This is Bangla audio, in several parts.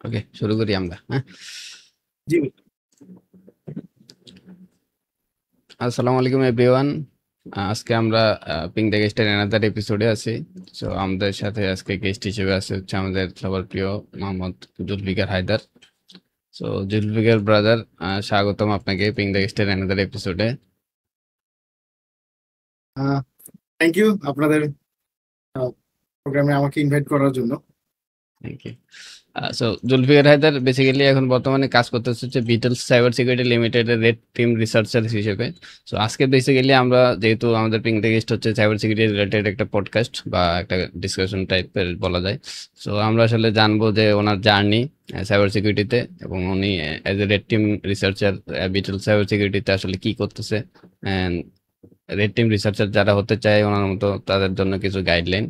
ওকে, শুরু করি আমরা। হ্যাঁ, জি। আসসালামু আলাইকুম এভরিওয়ান। আজকে আমরা পিং দ্য গেস্টের অ্যানাদার এপিসোডে আছি। সো আমাদের সাথে আজকে গেস্ট হিসেবে আছে হচ্ছে আমাদের সবার প্রিয় মোহাম্মদ জুলফিকার হায়দার। সো জুলফিকার ব্রাদার, স্বাগতম আপনাকে পিং দ্য গেস্টের অ্যানাদার এপিসোডে। থ্যাংক ইউ আপনাদের প্রোগ্রামে আমাকে ইনভাইট করার জন্য। Thank you. So Zulfiqar Haider basically এখন বর্তমানে কাজ করতেছে হচ্ছে বিটলস সাইবার সিকিউরিটি লিমিটেডের রেড টিম রিসার্চার হিসেবে। সো আজকে বেসিক্যালি আমরা যেহেতু আমাদের পিং দ্য গেস্ট হচ্ছে সাইবার সিকিউরিটি রিলেটেড একটা পডকাস্ট বা একটা ডিসকাশন টাইপের বলা যায়। সো আমরা আসলে জানবো যে ওনার জার্নি সাইবার সিকিউরিটিতে, এবং উনি as a red team researcher বিটলস সাইবার সিকিউরিটিতে আসলে কি করতেছে, অ্যান্ড রেড টিম রিসার্চার যারা হতে চায় ওনার মতো তাদের জন্য কিছু গাইডলাইন,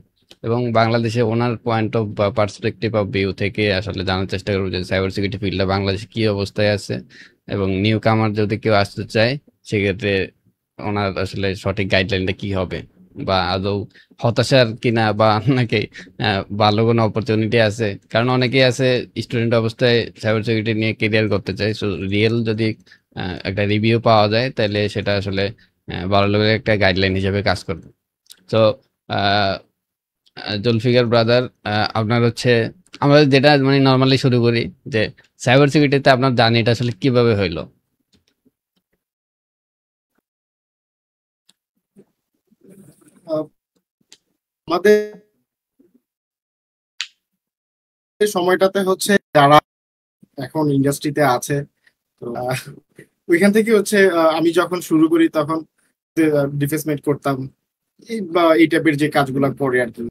এবং বাংলাদেশে ওনার পয়েন্ট অফ বা পার্সপেক্টিভ অফ ভিউ থেকে আসলে জানার চেষ্টা করবো যে সাইবার সিকিউরিটি ফিল্ডে বাংলাদেশে কি অবস্থায় আছে, এবং নিউ কামার যদি কেউ আসতে চায় সেক্ষেত্রে ওনার আসলে সঠিক গাইডলাইনটা কি হবে, বা আদৌ হতাশার কিনা, বা নাকি ভালো কোনো অপরচুনিটি আছে। কারণ অনেকেই আছে স্টুডেন্ট অবস্থায় সাইবার সিকিউরিটি নিয়ে কেরিয়ার করতে চায়। সো রিয়েল যদি একটা রিভিউ পাওয়া যায় তাহলে সেটা আসলে ভালো লেভেলের একটা গাইডলাইন হিসেবে কাজ করবে। তো জুলফিকার ব্রাদার, আপনার হচ্ছে আমরা যেটা মানে নর্মালি শুরু করি যে সাইবার সিকিউরিটিতে আপনার জার্নিটা আসলে কিভাবে হইলো। আহ, আমাদের সময়টাতে হচ্ছে যারা এখন ইন্ডাস্ট্রিতে আছে, তো ওইখান থেকে হচ্ছে আমি যখন শুরু করি তখন ডিফেন্সমেন্ট করতাম, বা এই টাইপের যে কাজগুলো করে আর কি।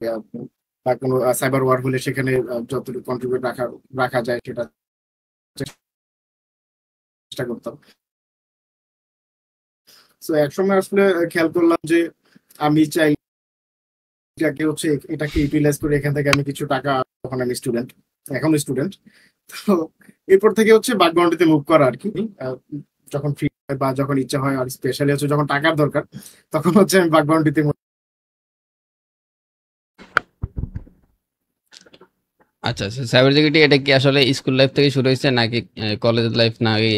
বা কোনো সাইবার ওয়ার হলে সেখানে যতটুকু কন্ট্রিবিউট রাখা রাখা যায় সেটা চেষ্টা করতাম। তো একসময় আসলে খেয়াল করলাম যে আমি চাই এটাকে হচ্ছে এটাকে ইউটিলাইজ করে এখান থেকে আমি কিছু টাকা, তখন আমি স্টুডেন্ট, এখন স্টুডেন্ট। তো এরপর থেকে হচ্ছে ব্যাকগ্রাউন্ডে মুভ করা আর কি। আহ, যখন ফ্রি হয় বা যখন ইচ্ছা হয়, আর স্পেশালি হচ্ছে যখন টাকার দরকার, তখন হচ্ছে আমি ব্যাকগ্রাউন্ডে। আচ্ছা আচ্ছা, সাইবার সিকিউরিটি এটা কি আসলে স্কুল লাইফ থেকে শুরু হয়েছে নাকি কলেজ লাইফ, নাকি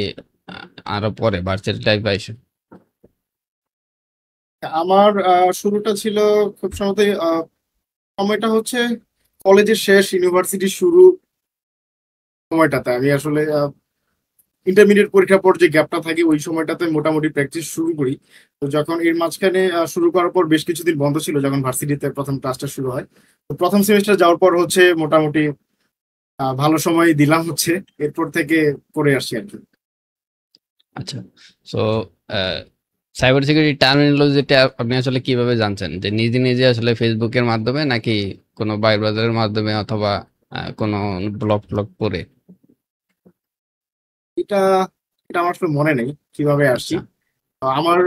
আরো পরে ভার্সিটি লাইফ আইসে? আমার শুরুটা ছিল খুব সম্ভবত সময়টা হচ্ছে কলেজের শেষ, ইউনিভার্সিটি শুরু সময়টাতে আমি আসলে ইন্টারমিডিয়েট পরীক্ষার পর যে গ্যাপটা থাকে ওই সময়টাতে মোটামুটি প্র্যাকটিস শুরু করি। তো যখন এর মাঝখানে শুরু করার পর বেশ কিছুদিন বন্ধ ছিল, যখন ভার্সিটিতে প্রথম ক্লাসটা শুরু হয়। তো প্রথম সেমিস্টার যাওয়ার পর হচ্ছে মোটামুটি ভালো সময় দিলাম হচ্ছে, এরপর থেকে পড়ে আসছি আর কি। আচ্ছা। সো সাইবার সিকিউরিটি টার্মিনোলজিটা আপনি আসলে কিভাবে জানছেন, যে নিজে নিজে আসলে ফেসবুকের মাধ্যমে নাকি কোনো বাই ব্রাদারের মাধ্যমে, অথবা কোনো ব্লগ ব্লগ পড়ে? এটা এটা আমার আসলে মনে নেই কিভাবে আসছি। আচ্ছা আমার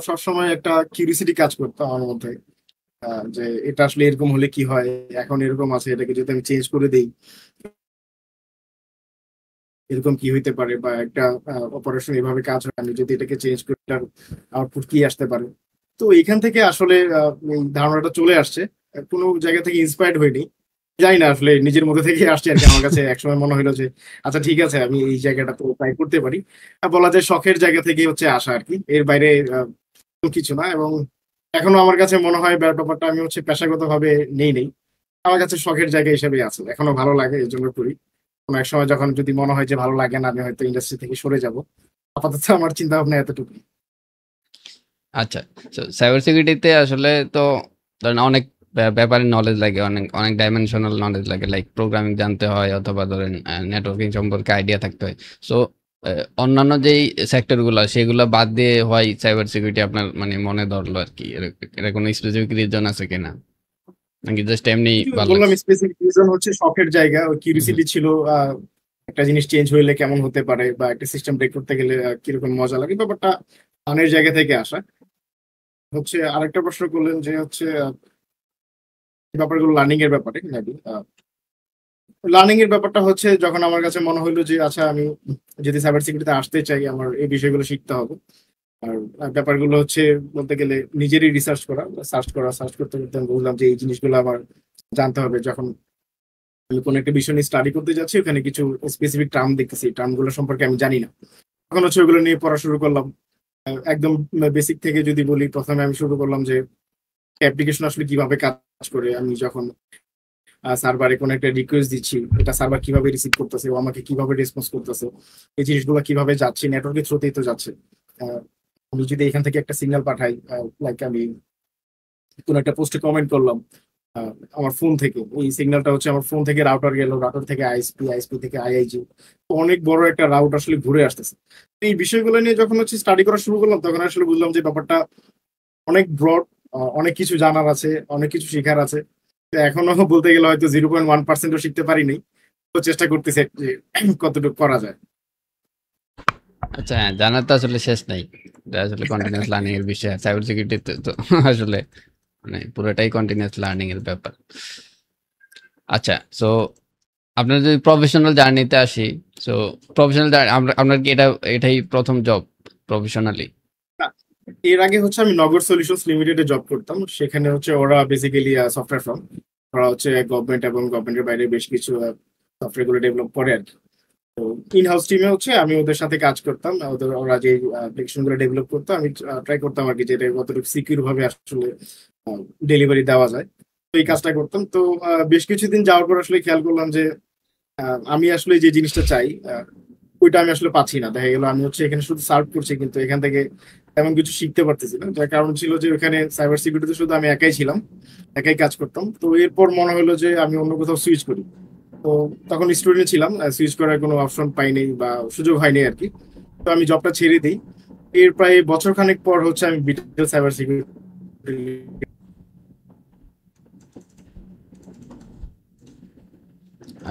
সবসময় একটা কিউরিসিটি কাজ করতো আমার মধ্যে, যে এটা আসলে এরকম হলে কি হয়, এখন এরকম আছে, এটাকে যদি আমি চেঞ্জ করে দেই এরকম কি হইতে পারে, বা একটা অপারেশন এভাবে কাজ হয়, আমি যদি এটাকে চেঞ্জ করি এটার আউটপুট কি আসতে পারে। তো এখান থেকে আসলে এই ধারণাটা চলে আসছে, কোনো জায়গা থেকে ইন্সপায়ার্ড হয়নি, জানি না, আসলে নিজের মধ্যে থেকে আসছে আর কি। আমার কাছে একসময় মনে হলো যে আচ্ছা ঠিক আছে, আমি এই জায়গাটা তো ট্রাই করতে পারি। বলা যায় শখের জায়গা থেকে হচ্ছে আসা আর কি, এর বাইরে কিছু না। এবং এখনো আমার কাছে মনে হয় ব্যাপারটা আমি হচ্ছে পেশাগত ভাবে নেই, আমার কাছে শখের জায়গা হিসেবে আছে, এখনো ভালো লাগে এই জন্য করি। কোনো এক সময় যখন যদি মনে হয় যে ভালো লাগে না, আমি হয়তো ইন্ডাস্ট্রি থেকে সরে যাব। আপাতত আমার চিন্তা ভাবনা এতটুকু। আচ্ছা। তো সাইবার সিকিউরিটিতে আসলে তো ধরেন অনেক ব্যাপারে নলেজ লাগে, অনেক অনেক ডাইমেনশনাল নলেজ লাগে, লাইক প্রোগ্রামিং জানতে হয়, অথবা ধরেন নেটওয়ার্কিং সম্পর্কে আইডিয়া থাকতে হয়। সো অন্যান্য যেই সেক্টর গুলা সেগুলা বাদ দিয়ে হয় সাইবার সিকিউরিটি আপনার মানে মনে ধরলো আর কি, এর কোনো স্পেসিফিক রিজন আছে কিনা, নাকি জাস্ট এমনি এই যে ভালো বললাম লাগছে? স্পেসিফিক রিজন হচ্ছে শখের জায়গা, ওই হুম। কিউরিসিটি ছিল। একটা জিনিস চেঞ্জ হইলে কেমন হতে পারে, বা একটা সিস্টেম ব্রেক করতে গেলে কিরকম মজা লাগে, ব্যাপারটা ফানের জায়গা থেকে আসা। হচ্ছে আরেকটা প্রশ্ন করলেন যে হচ্ছে এই ব্যাপারগুলো লার্নিং এর ব্যাপারে মেবি। লার্নিং এর ব্যাপারটা হচ্ছে যখন আমার কাছে মনে হইলো যে আচ্ছা আমি যদি সাইবার সিকিউরিটিতে আসতে চাই, আমার এই বিষয়গুলো শিখতে হবে। আর ব্যাপারগুলো হচ্ছে বলতে গেলে নিজেরই রিসার্চ করা, সার্চ করতে করতে আমি বুঝলাম যে এই জিনিসগুলো আমার জানতে হবে। যখন আমি কোনো একটা বিষয় নিয়ে স্টাডি করতে যাচ্ছি, ওখানে কিছু স্পেসিফিক টার্ম দেখতেছি, টার্মগুলো সম্পর্কে আমি জানি না, তখন হচ্ছে ওগুলো নিয়ে পড়া শুরু করলাম। একদম বেসিক থেকে যদি বলি, প্রথমে আমি শুরু করলাম যে অ্যাপ্লিকেশন আসলে কিভাবে কাজ করে। আমি যখন সার্ভারে কোনো একটা রিকোয়েস্ট দিচ্ছি, এটা সার্ভার কিভাবে রিসিভ করতেছে, ও আমাকে কিভাবে রেসপন্স করতেছে, এই জিনিসগুলো কিভাবে যাচ্ছে, নেটওয়ার্কের থ্রুতেই তো যাচ্ছে। আহ, আমি যদি এখান থেকে একটা সিগন্যাল পাঠাই, লাইক আমি কোনো একটা পোস্টে কমেন্ট করলাম, আহ, আমার ফোন থেকে ওই সিগন্যালটা হচ্ছে আমার ফোন থেকে রাউটার গেল, রাউটার থেকে আইএসপি, আইএসপি থেকে আইআইজি, অনেক বড় একটা রাউট আসলে ঘুরে আসতেছে। তো এই বিষয়গুলো নিয়ে যখন হচ্ছে স্টাডি করা শুরু করলাম, তখন আসলে বুঝলাম যে ব্যাপারটা অনেক ব্রড, অনেক কিছু জানার আছে, অনেক কিছু শেখার আছে। তো এখনো বলতে গেলে হয়তো 0.1%ও শিখতে পারিনি, তো চেষ্টা করতেছি যে কতটুকু করা যায়। আচ্ছা, হ্যাঁ, জানার তো আসলে শেষ নাই। এটা আসলে কন্টিনিউয়াস লার্নিং এর বিষয়। সাইবার সিকিউরিটিতে তো আসলে মানে পুরোটাই কন্টিনিউয়াস লার্নিং এর ব্যাপার। আচ্ছা, সো আপনার যদি প্রফেশনাল জার্নিতে আসি, সো প্রফেশনাল আপনার কি এটাই প্রথম জব প্রফেশনালি? না, এর আগে হচ্ছে আমি নগর সলিউশনস লিমিটেডে জব করতাম। সেখানে হচ্ছে ওরা বেসিক্যালি সফটওয়্যার ফার্ম। ওরা হচ্ছে গভর্নমেন্ট এবং গভর্নমেন্টের বাইরে বেশ কিছু সফটওয়্যার গুলো ডেভেলপ করে আর কি। তো ইন হাউস টিমে হচ্ছে আমি ওদের সাথে কাজ করতাম। ওরা যে অ্যাপ্লিকেশন গুলো ডেভেলপ করতো, আমি ট্রাই করতাম আর কি, যেটা কতটুকু সিকিউর ভাবে আসলে ডেলিভারি দেওয়া যায়। তো এই কাজটা করতাম। তো বেশ কিছুদিন যাওয়ার পর আসলে খেয়াল করলাম যে আমি আসলে যে জিনিসটা চাই, ওইটা আমি আসলে পাচ্ছি না। দেখা গেল আমি হচ্ছে এখানে শুধু সার্ভ করছি, কিন্তু এখান থেকে তেমন কিছু শিখতে পারতেছি না। যার কারণ ছিল যে ওখানে সাইবার সিকিউরিটিতে শুধু আমি একাই ছিলাম, একাই কাজ করতাম। তো এরপর মনে হলো যে আমি অন্য কোথাও সুইচ করি। তো তখন স্টুডেন্ট ছিলাম, সুইচ করার কোনো অপশন পাইনি বা সুযোগ হয়নি আর কি। তো আমি জবটা ছেড়ে দিই। এর প্রায় বছর খানেক পর হচ্ছে আমি বিটেল সাইবার সিকিউরিটি।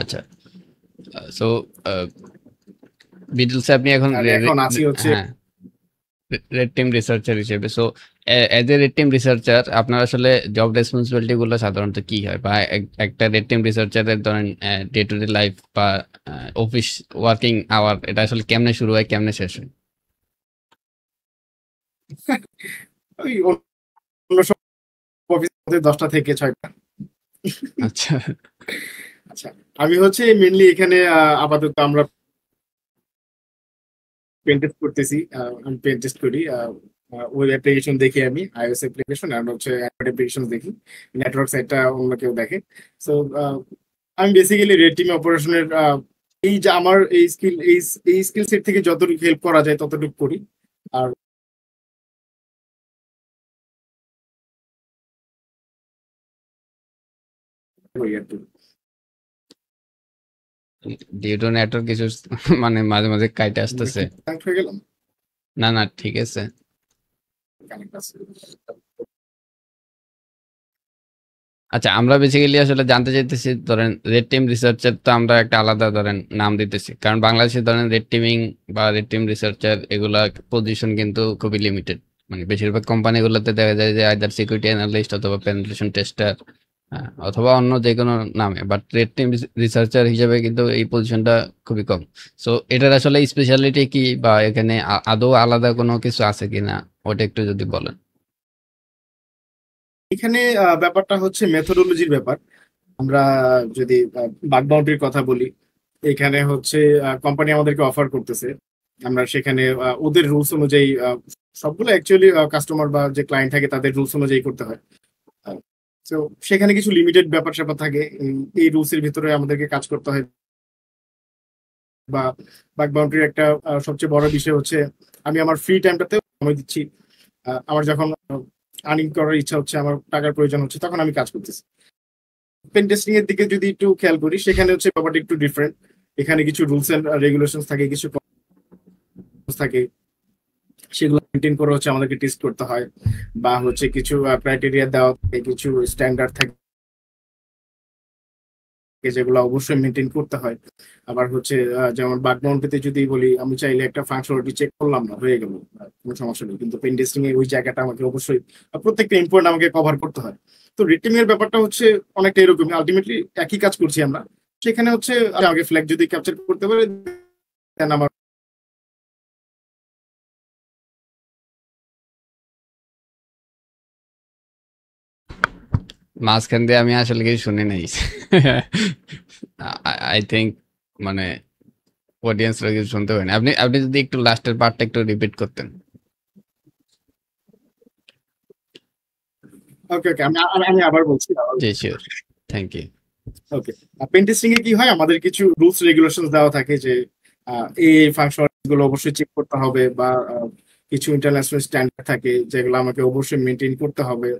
আচ্ছা, সো বিটলসে আপনি এখন আর এখন আছি হচ্ছে হ্যাঁ, রেড টিম রিসার্চার হিসেবে। So as a red team researcher আপনার আসলে জব রেসপন্সিবিলিটি গুলো সাধারণত কি হয়, বা একটা রেড টিম রিসার্চারের ধরেন ডে টু ডে লাইফ বা অফিস ওয়ার্কিং আওয়ার, এটা আসলে কেমনে শুরু হয় কেমনে শেষ হয়? ওই অন্য সব অফিস 10টা থেকে 6টা। আচ্ছা। আচ্ছা, আমি হচ্ছে মেনলি এখানে আপাতত আমরা পেন টেস্ট করতেছি। আমি পেন টেস্ট করি, ওয়েব অ্যাপ্লিকেশন দেখি, আমি আইওএস অ্যাপ্লিকেশন আর হচ্ছে অ্যান্ড্রয়েড অ্যাপ্লিকেশন দেখি, নেটওয়ার্ক সাইটটা অন্য কেউ দেখে। সো আমি বেসিক্যালি রেড টিম অপারেশনের এই যে আমার এই স্কিল সেট থেকে যতটুকু হেল্প করা যায় ততটুকু করি। আর ওই আর কি। ডিউ টু নেটওয়ার্ক কিছু মানে মাঝে মাঝে কাইটে আমরা আসতেছে। কি কানেক্ট হয়ে গেলাম? না না, ঠিক আছে। কানেক্ট আছে। আচ্ছা, আমরা বেসিক্যালি আসলে জানতে চাইতেছি, ধরেন রেড টিম রিসার্চার তো আমরা একটা আলাদা ধরেন নাম দিতেছি, কারণ বাংলাদেশে ধরেন রেড টিমিং বা রেড টিম রিসার্চার এগুলা পজিশন কিন্তু খুবই লিমিটেড। মানে বেশিরভাগ কোম্পানিগুলোতে দেখা যায় যে আইদার সিকিউরিটি অ্যানালিস্ট অথবা পেনিট্রেশন টেস্টার, অথবা অন্য যে কোনো নামে, বাট রেড টিম রিসার্চার হিসেবে কিন্তু এই পজিশনটা খুবই কম। সো এটার আসলে স্পেশালিটি কি, বা এখানে আদৌ আলাদা কোনো কিছু আছে কিনা, ওটা একটু যদি বলেন। এখানে ব্যাপারটা হচ্ছে মেথোডোলজির ব্যাপার। আমরা যদি বাগ বাউন্ডারির কথা বলি, এখানে হচ্ছে কোম্পানি আমাদেরকে অফার করতেছে, আমরা সেখানে ওদের রুলস অনুযায়ী সবগুলো অ্যাকচুয়ালি কাস্টমার বা যে ক্লায়েন্ট থাকে তাদের রুলস অনুযায়ী করতে হয়। তো সেখানে কিছু লিমিটেড ব্যাপার স্যাপার থাকে, এই রুলস এর ভিতরে আমাদেরকে কাজ করতে হয়। বা বাগ বাউন্ডারির একটা সবচেয়ে বড় বিষয় হচ্ছে আমি আমার ফ্রি টাইমটাতে সময় দিচ্ছি। আমার যখন আর্নিং করার ইচ্ছা হচ্ছে, আমার টাকার প্রয়োজন হচ্ছে, তখন আমি কাজ করতেছি। পেন টেস্টিং এর দিকে যদি একটু খেয়াল করি, সেখানে হচ্ছে ব্যাপারটা একটু ডিফারেন্ট। এখানে কিছু রুলস এন্ড রেগুলেশন থাকে, কিছু process থাকে, সেগুলো মেনটেন করে হচ্ছে আমাদেরকে টেস্ট করতে হয়। বা হচ্ছে কিছু ক্রাইটেরিয়া দেওয়া থাকে, কিছু স্ট্যান্ডার্ড থাকে যেগুলো অবশ্যই মেনটেন করতে হয়। আবার হচ্ছে যেমন বাগ বাউন্ডারিতে যদি বলি, আমি চাইলে একটা ফাংশনালিটি চেক করলাম না, হয়ে গেল, কোনো সমস্যা নেই। কিন্তু পেন টেস্টিং এর ওই জায়গাটা আমাকে অবশ্যই প্রত্যেকটা ইম্পর্ট আমাকে কভার করতে হয়। তো রেটিং এর ব্যাপারটা হচ্ছে অনেকটা এরকম, আলটিমেটলি একই কাজ করছি আমরা। সেখানে হচ্ছে আমাকে ফ্ল্যাগ যদি ক্যাপচার করতে পারে, দেন আমার মাঝখান দিয়ে আমি আসলে কিছু শুনি নাই। আই থিঙ্ক মানে অডিয়েন্সরা কিছু শুনতে পারেন। আপনি আপনি যদি একটু লাস্টের পার্টটা একটু রিপিট করতেন। ওকে ওকে, আমি আমি আমি আবার বলছি। জি sure, thank you. Okay, pen testing এ কি হয়, আমাদের কিছু রুলস রেগুলেশন দেওয়া থাকে যে এই ফাংশন গুলো অবশ্যই চেক করতে হবে, বা কিছু ইন্টারন্যাশনাল স্ট্যান্ডার্ড থাকে যেগুলো আমাকে অবশ্যই মেনটেন করতে হবে,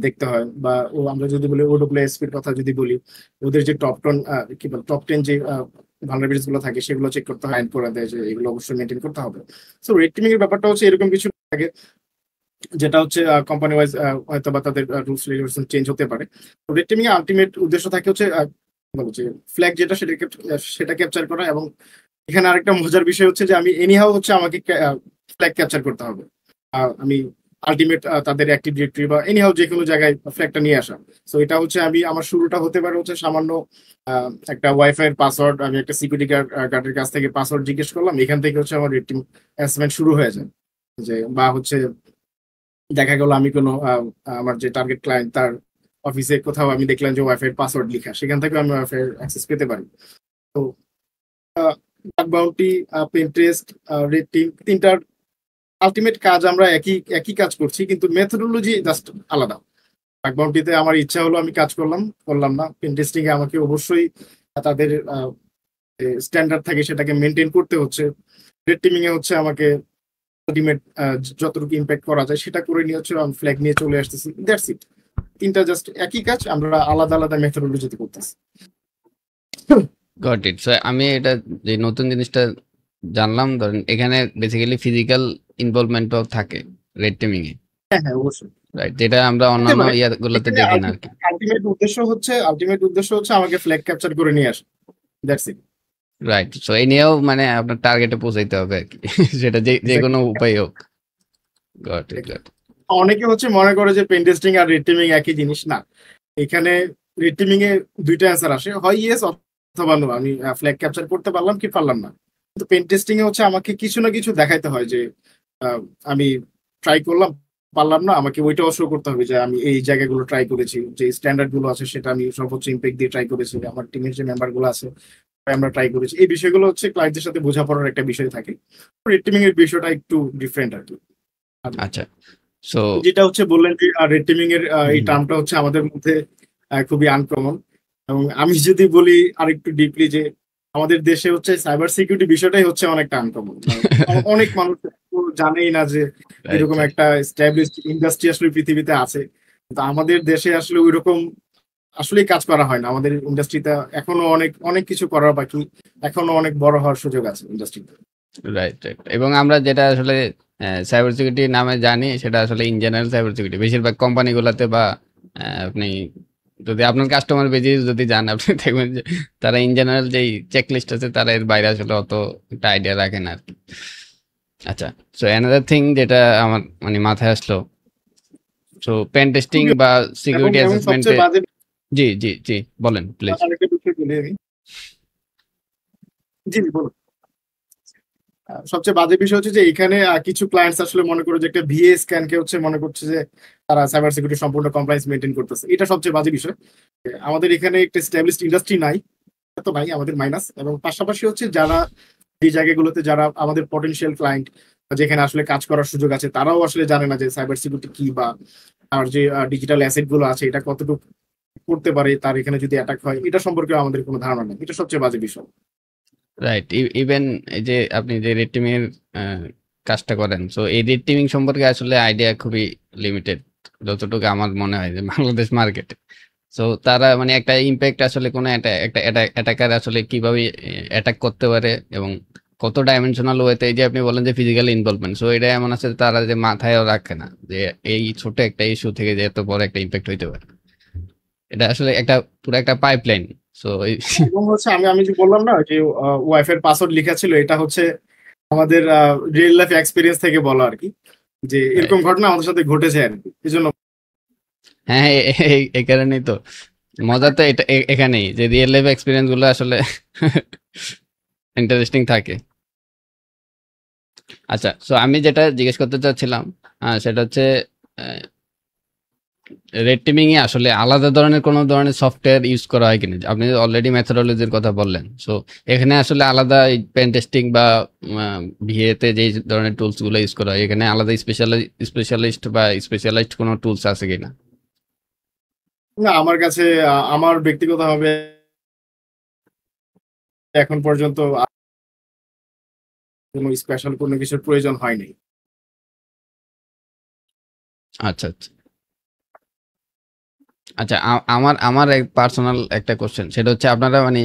দেখতে হয়। বা আমরা যদি বলি ওডব্লিউএসপি এর কথা যদি বলি, ওদের যে টপ 10 কি বল টপ 10 যে ভালনারেবিলিটিস গুলো থাকে সেগুলো চেক করতে হয়, করে দেয় যে এগুলো অবশ্যই মেনটেন করতে হবে। সো রেড টিমিং এর ব্যাপারটা হচ্ছে এরকম কিছু থাকে, যেটা হচ্ছে কোম্পানি ওয়াইজ হয়তো বা তাদের রুলস রেগুলেশন চেঞ্জ হতে পারে। রেড টিমিং এর আলটিমেট উদ্দেশ্য থাকে হচ্ছে বলো যে ফ্ল্যাগ যেটা সেটা ক্যাপচার করা। এবং এখানে আরেকটা মজার বিষয় হচ্ছে যে আমি এনিহাও হচ্ছে আমাকে ফ্ল্যাগ ক্যাপচার করতে হবে। আমি আলটিমেট তাদের অ্যাক্টিভ ডিরেক্টরি বা এনিহাও যে কোনো জায়গায় ফ্ল্যাগটা নিয়ে আসা। সো এটা হচ্ছে আমি আমার শুরুটা হতে পারে হচ্ছে সামান্য একটা ওয়াইফাই এর পাসওয়ার্ড, আমি একটা সিকিউরিটি গার্ডের কাছ থেকে পাসওয়ার্ড জিজ্ঞেস করলাম, এখান থেকে হচ্ছে আমার রেড টিম অ্যাসাইনমেন্ট শুরু হয়ে যায়। যে বা হচ্ছে দেখা গেল আমি কোনো আমার যে টার্গেট ক্লায়েন্ট তার অফিসে কোথাও আমি দেখলাম যে ওয়াইফাই এর পাসওয়ার্ড লিখা, সেখান থেকে আমি ওয়াইফাই অ্যাক্সেস পেতে পারি। তো বাগ বাউন্টি, পেন্টেস্ট, রেড টিম, তিনটার আলটিমেট কাজ আমরা একই একই কাজ করছি, কিন্তু মেথোডোলজি জাস্ট আলাদা। বাগ বাউন্টিতে আমার ইচ্ছা হলো আমি কাজ করলাম, করলাম না। পেন্টেস্টিং এ আমাকে অবশ্যই তাদের স্ট্যান্ডার্ড থাকে সেটাকে মেনটেন করতে হচ্ছে। রেড টিমিং এ হচ্ছে আমাকে আলটিমেট যতটুকু ইম্প্যাক্ট করা যায় সেটা করে নিয়ে হচ্ছে আমি ফ্ল্যাগ নিয়ে চলে আসতেছি, দ্যাটস ইট। তিনটা জাস্ট একই কাজ, আমরা আলাদা আলাদা মেথোডোলজিতে করতেছি। Got it. সো আমি এটা যে নতুন জিনিসটা জানলাম, ধরেন এখানে বেসিক্যালি ফিজিক্যাল ইনভলভমেন্টও থাকে রেড টিমিং এ, হ্যাঁ হ্যাঁ, অবশ্যই রাইট? যেটা আমরা হতে অন্যান্য পারে। ইয়াগুলোতে এখানে দেখি না আর কি। আলটিমেট উদ্দেশ্য হচ্ছে আমাকে ফ্ল্যাগ ক্যাপচার করে নিয়ে আসা, দ্যাটস ইট। রাইট। সো এই নিয়েও মানে আপনার টার্গেটে পৌঁছাইতে হবে আর কি। সেটা যে যে কোনো উপায় হোক। Got it, goat. অনেকে হচ্ছে মনে করে যে পেন টেস্টিং আর রেড টিমিং একই জিনিস না। এখানে রেড টিমিং এ দুইটা অ্যান্সার আসে, হয় ইয়েস অথবা নো, আমি ফ্ল্যাগ ক্যাপচার করতে পারলাম কি পারলাম না। কিন্তু পেন টেস্টিং এ হচ্ছে আমাকে কিছু না কিছু দেখাইতে হয় যে আহ, আমি ট্রাই করলাম, পারলাম না, আমাকে ওইটাও শো করতে হবে যে আমি এই জায়গাগুলো ট্রাই করেছি, যে স্ট্যান্ডার্ড গুলো আছে সেটা আমি সর্বোচ্চ ইম্প্যাক্ট দিয়ে ট্রাই করেছি, আমার টিমের যে মেম্বার গুলো আছে আমরা ট্রাই করেছি। এই বিষয়গুলো হচ্ছে ক্লায়েন্টের সাথে বোঝাপড়ার একটা বিষয় থাকে। রেড টিমিং এর বিষয়টা একটু ডিফারেন্ট আর কি। আর আচ্ছা। সো যেটা হচ্ছে বললেন যে রেড টিমিং এর এই টার্মটা হচ্ছে আমাদের মধ্যে খুবই আনকমন। এবং আমি যদি বলি আরেকটু ডিপলি যে আমাদের দেশে হচ্ছে সাইবার সিকিউরিটি বিষয়টাই হচ্ছে অনেকটা আনকমন। অনেক মানুষ জানেই না যে রাইট, এরকম রাইট, একটা এস্টাবলিশড ইন্ডাস্ট্রি আসলে পৃথিবীতে আছে। কিন্তু আমাদের দেশে আসলে ওইরকম আসলেই কাজ করা হয় না। আমাদের ইন্ডাস্ট্রিতে এখনো অনেক অনেক কিছু করার বাকি, এখনো অনেক বড় হওয়ার সুযোগ আছে ইন্ডাস্ট্রিতে। Right, right. এবং আমরা যেটা আসলে সাইবার সিকিউরিটি নামে জানি সেটা আসলে ইন জেনারেল সাইবার সিকিউরিটি বেশিরভাগ কোম্পানিগুলোতে, বা আপনি যদি আপনার কাস্টমার বেজে যদি যান, আপনি দেখবেন যে তারা ইন জেনারেল যেই চেক লিস্ট আছে তারা এর বাইরে আসলে অত একটা আইডিয়া রাখে না আর কি। আচ্ছা। সো অ্যানাদার থিং যেটা আমার মানে মাথায় আসলো, সো পেন টেস্টিং খুবই বা এবং সিকিউরিটি এবং সবচেয়ে অ্যাসেসমেন্টে। বাজে জি জি জি, বলেন প্লিজ। আরেকটা বিষয় বলি আমি। জি জি, বলুন। সবচেয়ে বাজে বিষয় হচ্ছে যে এখানে কিছু ক্লায়েন্টস আসলে মনে করে যে একটা ভিএ স্ক্যান কে হচ্ছে মনে করছে যে তারা সাইবার সিকিউরিটি সম্পূর্ণ কমপ্লায়েন্স মেনটেন করতেছে। এটা সবচেয়ে বাজে বিষয়। আমাদের এখানে একটা স্ট্যাবলিশড ইন্ডাস্ট্রি নাই, এত নাই, আমাদের মাইনাস। এবং পাশাপাশি হচ্ছে যারা এই জায়গাগুলোতে যারা আমাদের পটেনশিয়াল ক্লায়েন্ট, যেখানে আসলে কাজ করার সুযোগ আছে, তারাও আসলে জানে না যে সাইবার সিকিউরিটি কি, বা আর যে ডিজিটাল অ্যাসেট গুলো আছে এটা কতটুকু করতে পারে, তার এখানে যদি অ্যাটাক হয় এটা সম্পর্কে আমাদের কোনো ধারণা নেই। এটা সবচেয়ে বাজে বিষয়। রাইট। ইভেন এই যে আপনি যে রেড টিমিং এর কাজটা করেন, সো এই রেড টিমিং সম্পর্কে আসলে আইডিয়া খুবই লিমিটেড, যতটুকু আমার মনে হয় যে বাংলাদেশ মার্কেটে। সো তারা মানে একটা ইম্প্যাক্ট আসলে কোনো একটা অ্যাটাকার আসলে কিভাবে অ্যাটাক করতে পারে এবং কত ডাইমেনশনাল ওয়েতে, এই যে আপনি বলেন যে ফিজিক্যাল ইনভলভমেন্ট, সো এটা এমন আছে তারা যে মাথায়ও রাখে না যে এই ছোট একটা ইস্যু থেকে যে এত বড় একটা ইম্প্যাক্ট হইতে পারে। এটা আসলে একটা পুরো একটা পাইপলাইন। সো এবং হচ্ছে আমি আমি যে বললাম না যে ওয়াইফাই এর পাসওয়ার্ড লেখা ছিল, এটা হচ্ছে আমাদের রিয়েল লাইফ এক্সপিরিয়েন্স থেকে বলা আর কি, যে এরকম ঘটনা আমাদের সাথে ঘটেছে আর কি, এই জন্য। হ্যাঁ, এই কারণেই তো মজা তো এটা এখানেই যে রিয়েল লাইফ এক্সপিরিয়েন্স গুলো আসলে ইন্টারেস্টিং থাকে। আচ্ছা। সো আমি যেটা জিজ্ঞেস করতে চাচ্ছিলাম সেটা হচ্ছে রেড টিমিং এ আসলে আলাদা ধরনের কোনো ধরনের সফটওয়্যার ইউজ করা হয় কিনা? আপনি অলরেডি মেথোডোলজির কথা বললেন। সো এখানে আসলে আলাদা পেন টেস্টিং বা ভিএতে যে ধরনের টুলস গুলো ইউজ করা হয় এখানে আলাদা স্পেশালিস্ট বা স্পেশালাইজড কোনো টুলস আছে কিনা? না, আমার কাছে আমার ব্যক্তিগতভাবে এখন পর্যন্ত কোনো স্পেশাল কোনো কিছুর প্রয়োজন হয়নি। আচ্ছা আচ্ছা আচ্ছা আমার আমার এক পার্সোনাল একটা কোশ্চেন, সেটা হচ্ছে আপনারা মানে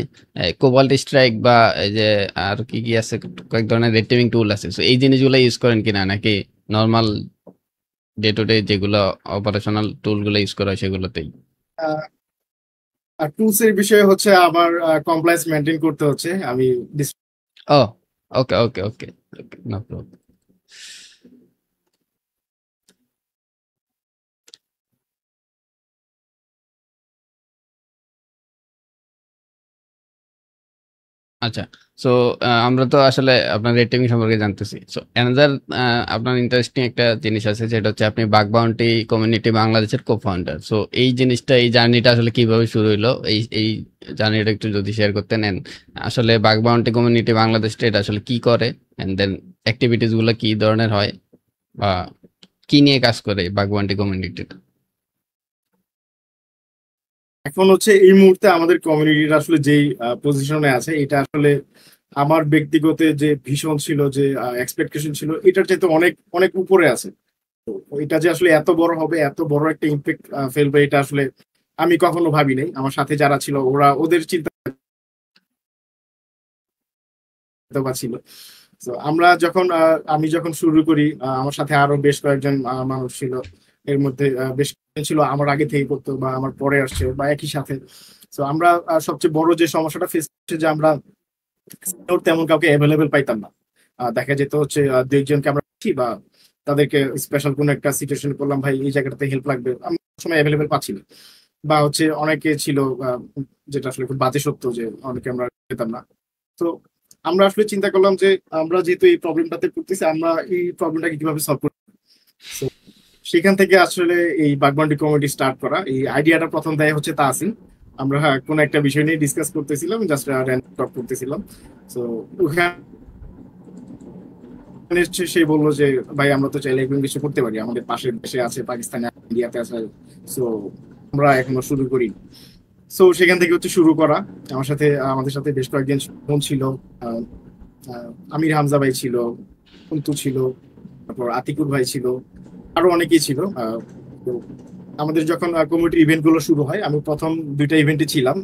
কোবাল্ট স্ট্রাইক বা এই যে আর কি কি আছে কয়েক ধরনের রেড টিমিং টুল আছে, তো এই জিনিসগুলো ইউজ করেন কিনা নাকি নর্মাল ডে টু ডে যেগুলো অপারেশনাল টুলগুলো ইউজ করা হয় সেগুলোতেই? আর টুলস এর বিষয়ে হচ্ছে আমার কমপ্লায়েন্স মেনটেন করতে হচ্ছে। আমি ও ওকে ওকে ওকে ওকে, নো প্রবলেম। আচ্ছা, সো আমরা তো আসলে আপনার রেড টিমিং সম্পর্কে জানতেছি। সো অ্যানাদার আপনার ইন্টারেস্টিং একটা জিনিস আছে, যেটা হচ্ছে আপনি বাগ বাউন্টি কমিউনিটি বাংলাদেশের কো ফাউন্ডার। সো এই জিনিসটা, এই জার্নিটা আসলে কিভাবে শুরু হলো, এই জার্নিটা একটু যদি শেয়ার করতে নেন। আসলে বাগ বাউন্টি কমিউনিটি বাংলাদেশটা এটা আসলে কি করে, এন্ড দেন অ্যাক্টিভিটিস গুলো কি ধরনের হয়, বা কি নিয়ে কাজ করে বাগ বাউন্টি কমিউনিটিটা? এখন হচ্ছে এই মুহূর্তে আমাদের কমিউনিটির আসলে যেই পজিশনে আছে, এটা আসলে আমার ব্যক্তিগত যে ভীষণ ছিল, যে এক্সপেকটেশন ছিল, এটার চাইতে অনেক অনেক উপরে আছে। তো এটা যে আসলে এত বড় হবে, এত বড় একটা ইম্প্যাক্ট ফেলবে, এটা আসলে আমি কখনো ভাবি নাই। আমার সাথে যারা ছিল ওরা ওদের চিন্তা ছিল। তো আমরা যখন আমি যখন শুরু করি, আমার সাথে আরো বেশ কয়েকজন মানুষ ছিল। এর মধ্যে বেশ কয়েকজন ছিল আমার আগে থেকে করতো বা আমার পরে আসছে বা একই সাথে। তো আমরা সবচেয়ে বড় যে সমস্যাটা ফেস করছি, যে আমরা senior তেমন কাউকে অ্যাভেলেবেল পাইতাম না। দেখা যেত হচ্ছে দু একজনকে আমরা পাচ্ছি, বা তাদেরকে স্পেশাল কোনো একটা সিচুয়েশন করলাম, ভাই এই জায়গাটাতে হেল্প লাগবে, আমরা সময় অ্যাভেলেবেল পাচ্ছি না। বা হচ্ছে অনেকে ছিল, যেটা আসলে খুব বাজে সত্য, যে অনেকে আমরা পেতাম না। তো আমরা আসলে চিন্তা করলাম যে আমরা যেহেতু এই প্রবলেমটাতে পড়তেছি, আমরা এই প্রবলেমটাকে কিভাবে সলভ করব। So, সেখান থেকে আসলে এই বাগবান্ডি কমিটি স্টার্ট করা। এই আইডিয়াটা প্রথম দেয় হচ্ছে তাহসিন। আমরা কোন একটা বিষয় নিয়ে ডিসকাস করতেছিলাম, জাস্ট র্যান্ডম টক করতেছিলাম। তো ওখানে হচ্ছে সে বললো যে ভাই আমরা তো চাইলে এরকম কিছু করতে পারি, আমাদের পাশের দেশে আছে, পাকিস্তানে, ইন্ডিয়াতে আছে। সো আমরা এখনো শুরু করি। সো সেখান থেকে হচ্ছে শুরু করা। আমার সাথে আমাদের সাথে বেশ কয়েকজন বোন ছিল। আহ, আমির হামজা ভাই ছিল, কুন্তু ছিল, তারপর আতিকুর ভাই ছিল, আরো অনেকেই ছিল। তো আমাদের যখন কমিউনিটি ইভেন্ট গুলো শুরু হয়, আমি প্রথম দুইটা ইভেন্টে ছিলাম,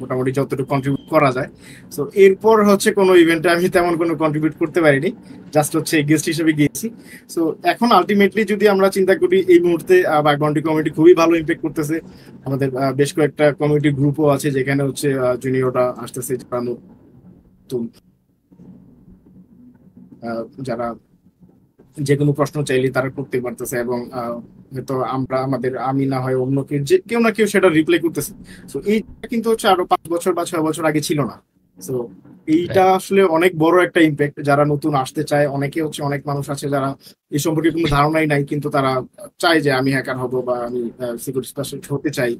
মোটামুটি যতটুকু কন্ট্রিবিউট করা যায়। তো এরপর হচ্ছে কোনো ইভেন্টে আমি তেমন কোনো কন্ট্রিবিউট করতে পারিনি, জাস্ট হচ্ছে গেস্ট হিসেবে গিয়েছি। তো এখন আলটিমেটলি যদি আমরা চিন্তা করি, এই মুহূর্তে বাগবাউন্ডি কমিউনিটি খুবই ভালো ইম্প্যাক্ট করতেছে। আমাদের বেশ কয়েকটা কমিউনিটি গ্রুপও আছে, যেখানে হচ্ছে জুনিয়ররা আসতেছে, যারা নতুন, যারা যে কোনো প্রশ্ন চাইলে তারা করতে পারতেছে, এবং হয়তো আমরা আমাদের, আমি না হয় অন্য কেউ, যে কেউ না কেউ সেটা রিপ্লাই করতেছে। তো এইটা কিন্তু হচ্ছে আরো 5 বছর বা 6 বছর আগে ছিল না। তো এইটা রাইট। আসলে অনেক বড় একটা ইম্প্যাক্ট। যারা নতুন আসতে চায়, অনেকে হচ্ছে, অনেক মানুষ আছে যারা এই সম্পর্কে কোনো ধারণাই নাই, কিন্তু তারা চায় যে আমি হ্যাকার হব বা আমি সিকিউরিটি স্পেশালিস্ট হতে চাই।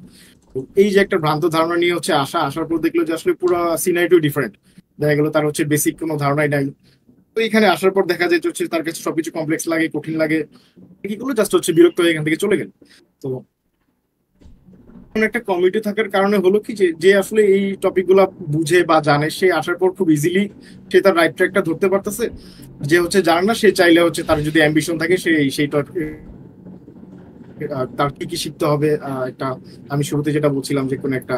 তো এই যে একটা ভ্রান্ত ধারণা নিয়ে হচ্ছে আসার পর দেখলো যে আসলে পুরো সিনারিটো ডিফারেন্ট। দেখা গেল তার হচ্ছে বেসিক কোনো ধারণাই নাই। তো এখানে আসার পর দেখা যায় যে হচ্ছে তার কাছে সবকিছু কমপ্লেক্স লাগে, কঠিন লাগে, কি করলো, জাস্ট হচ্ছে বিরক্ত হয়ে এখান থেকে চলে গেল। তো এমন একটা কমিটি থাকার কারণে হলো কি, যে যে আসলে এই টপিক গুলা বুঝে বা জানে, সে আসার পর খুব ইজিলি সে তার রাইট ট্র্যাকটা ধরতে পারতেছে। যে হচ্ছে জানে না, সে চাইলে হচ্ছে, তার যদি অ্যাম্বিশন থাকে, সে সেই তার কি কি শিখতে হবে। একটা, আমি শুরুতে যেটা বলছিলাম যে কোনো একটা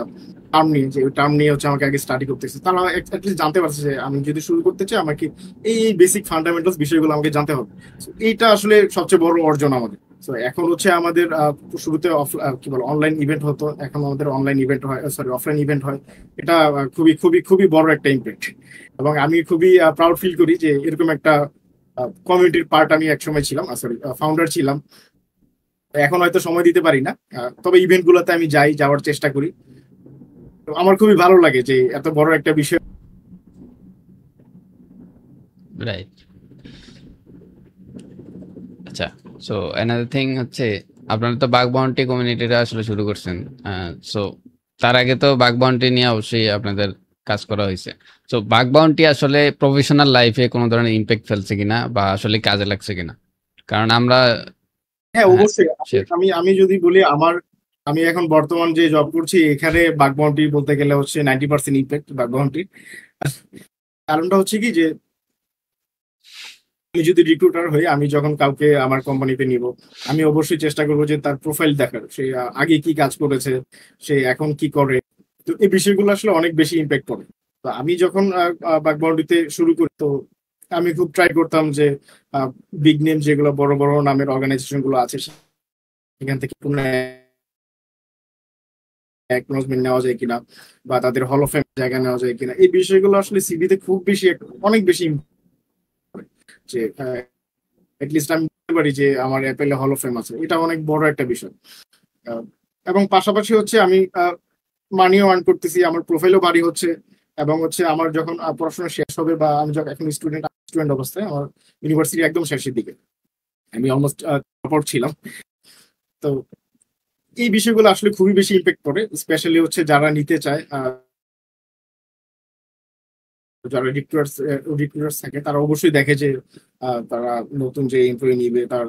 টার্ম নিয়ে, যে ওই টার্ম নিয়ে হচ্ছে আমাকে আগে স্টাডি করতেছে, তারা অ্যাটলিস্ট জানতে পারছে যে আমি যদি শুরু করতে চাই, আমাকে এই বেসিক ফান্ডামেন্টালস বিষয়গুলো আমাকে জানতে হবে। So, এইটা আসলে সবচেয়ে বড় অর্জন আমাদের। তো এখন হচ্ছে আমাদের শুরুতে কি বল, অনলাইন ইভেন্ট হতো, এখন আমাদের অনলাইন ইভেন্ট হয়, সরি অফলাইন ইভেন্ট হয়। এটা খুবই খুবই খুবই বড় একটা ইম্প্যাক্ট, এবং আমি খুবই প্রাউড ফিল করি যে এরকম একটা কমিউনিটির পার্ট আমি একসময় ছিলাম, সরি ফাউন্ডার ছিলাম। এখন হয়তো সময় দিতে পারি না, তবে ইভেন্ট গুলোতে আমি যাওয়ার চেষ্টা করি। তো আমার খুবই ভালো লাগে যে এত বড় একটা বিষয়। রাইট। আচ্ছা, সো অ্যানাদার থিং হচ্ছে আপনারা তো বাগ বাউন্টি কমিউনিটিটা আসলে শুরু করছেন। সো তার আগে তো বাগ বাউন্টি নিয়ে অবশ্যই আপনাদের কাজ করা হয়েছে। সো বাগ বাউন্টি আসলে প্রফেশনাল লাইফে কোনো ধরনের ইম্প্যাক্ট ফেলছে কিনা বা আসলে কাজে লাগছে কিনা? কারণ আমরা হ্যাঁ, হ্যাঁ, অবশ্যই। শেয়ার। আমি যদি বলি আমি এখন বর্তমান যে জব করছি এখানে বাগ বাউন্টি বলতে গেলে হচ্ছে 90% ইম্প্যাক্ট বাগ বাউন্টি। কারণটা হচ্ছে কি যে আমি যদি রিক্রুটার হই, আমি যখন কাউকে আমার কোম্পানিতে নিব, আমি অবশ্যই চেষ্টা করবো যে তার প্রোফাইল দেখার, সে আগে কি কাজ করেছে, সে এখন কি করে। তো এই বিষয়গুলো আসলে অনেক বেশি ইম্প্যাক্ট করে। তো আমি যখন বাকবাউন্ডিতে শুরু করি, তো আমি খুব ট্রাই করতাম যে বিগ নেম যেগুলো বড় বড় নামের অর্গানাইজেশন গুলো আছে সেখান থেকে কোনো অ্যাকনোলেজমেন্ট নেওয়া যায় কিনা, বা তাদের হল অফ ফেম জায়গা নেওয়া যায় কিনা। এই বিষয়গুলো আসলে সিভিতে খুব বেশি অনেক বেশি যে লিস্ট আমি বলতে পারি যে আমার অ্যাপেলে হল অফ ফেম আছে, এটা অনেক বড় একটা বিষয়। আহ, এবং পাশাপাশি হচ্ছে আমি মানিও আর্ন করতেছি, আমার প্রোফাইলও বাড়ি হচ্ছে। এবং হচ্ছে আমার যখন পড়াশোনা শেষ হবে, বা আমি যখন এখন স্টুডেন্ট অবস্থায়, আমার ইউনিভার্সিটি একদম শেষের দিকে, আমি অলমোস্ট টপার ছিলাম। তো এই বিষয়গুলো আসলে খুবই বেশি ইম্প্যাক্ট করে, স্পেশালি হচ্ছে যারা নিতে চায়, যারা রিক্রুটার্স থাকে, তারা অবশ্যই দেখে যে তারা নতুন যে এমপ্লয়ি নিবে তার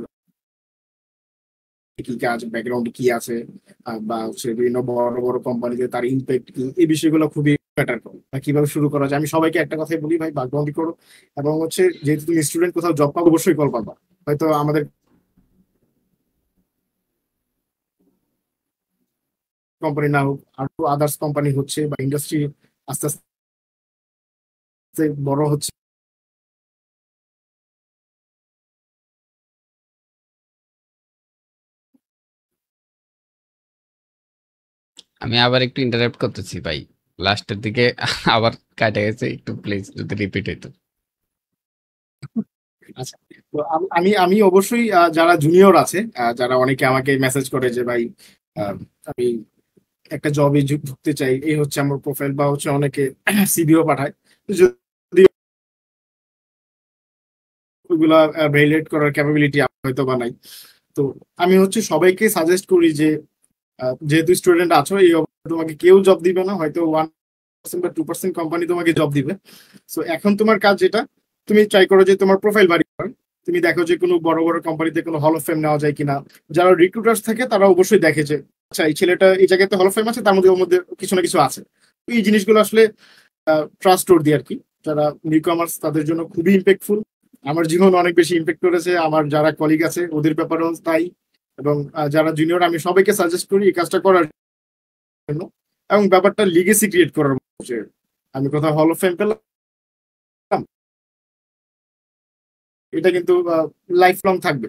কি কাজ, ব্যাকগ্রাউন্ড কি আছে, বা হচ্ছে বিভিন্ন বড় বড় কোম্পানিতে তার ইম্প্যাক্ট কি, এই বিষয়গুলো খুবই ম্যাটার করে। কিভাবে শুরু করা যায়, আমি সবাইকে একটা কথাই বলি, ভাই বাকবাউন্ডি করো। এবং হচ্ছে যেহেতু তুমি স্টুডেন্ট, কোথাও জব পাবো অবশ্যই কল পাবা। হয়তো আমাদের কোম্পানি না হোক, আরো আদার্স কোম্পানি হচ্ছে, বা ইন্ডাস্ট্রি আস্তে আস্তে বড় হচ্ছে। আমি আবার একটু ইন্টারাপ্ট করতেছি ভাই, লাস্টের দিকে আবার কাটা গেছে একটু, প্লিজ যদি রিপিট হইতো। আচ্ছা, তো আমি আমি অবশ্যই যারা জুনিয়র আছে, যারা অনেকে আমাকে মেসেজ করে যে ভাই আহ, আমি একটা জবে ঢুকতে চাই, এই হচ্ছে আমার প্রোফাইল, বা হচ্ছে অনেকে সিভিও পাঠায়। তো যদি ওইগুলা ভ্যালিডেট করার ক্যাপাবিলিটি হয়তো বা নাই, তো আমি হচ্ছে সবাইকে সাজেস্ট করি যে যেহেতু স্টুডেন্ট আছো, এই অবস্থায় তোমাকে কেউ জব দিবে না, হয়তো 1% বা 2% কোম্পানি তোমাকে জব দিবে। সো এখন তোমার কাজ যেটা, তুমি ট্রাই করো যে তোমার প্রোফাইল বাড়ি করার। তুমি দেখো যে কোনো বড় বড় কোম্পানিতে কোনো হল অফ ফেম নেওয়া যায় কিনা। যারা রিক্রুটার্স থাকে তারা অবশ্যই দেখে যে আচ্ছা এই ছেলেটা এই জায়গাতে হল অফ ফেম আছে, তার মধ্যে ওর মধ্যে কিছু না কিছু আছে। তো এই জিনিসগুলো আসলে ট্রাস্ট দি আর কি। যারা নিউ কমার্স তাদের জন্য খুবই ইম্প্যাক্টফুল। আমার জীবন অনেক বেশি ইম্প্যাক্ট করেছে, আমার যারা কলিগ আছে ওদের ব্যাপারেও তাই। এবং যারা জুনিয়র, আমি সবাইকে সাজেস্ট করি এই কাজটা করার জন্য। এবং ব্যাপারটা লিগেসি ক্রিয়েট করার মতো, যে আমি কোথাও হল অফ ফেম পেলাম, এটা কিন্তু লাইফ লং থাকবে।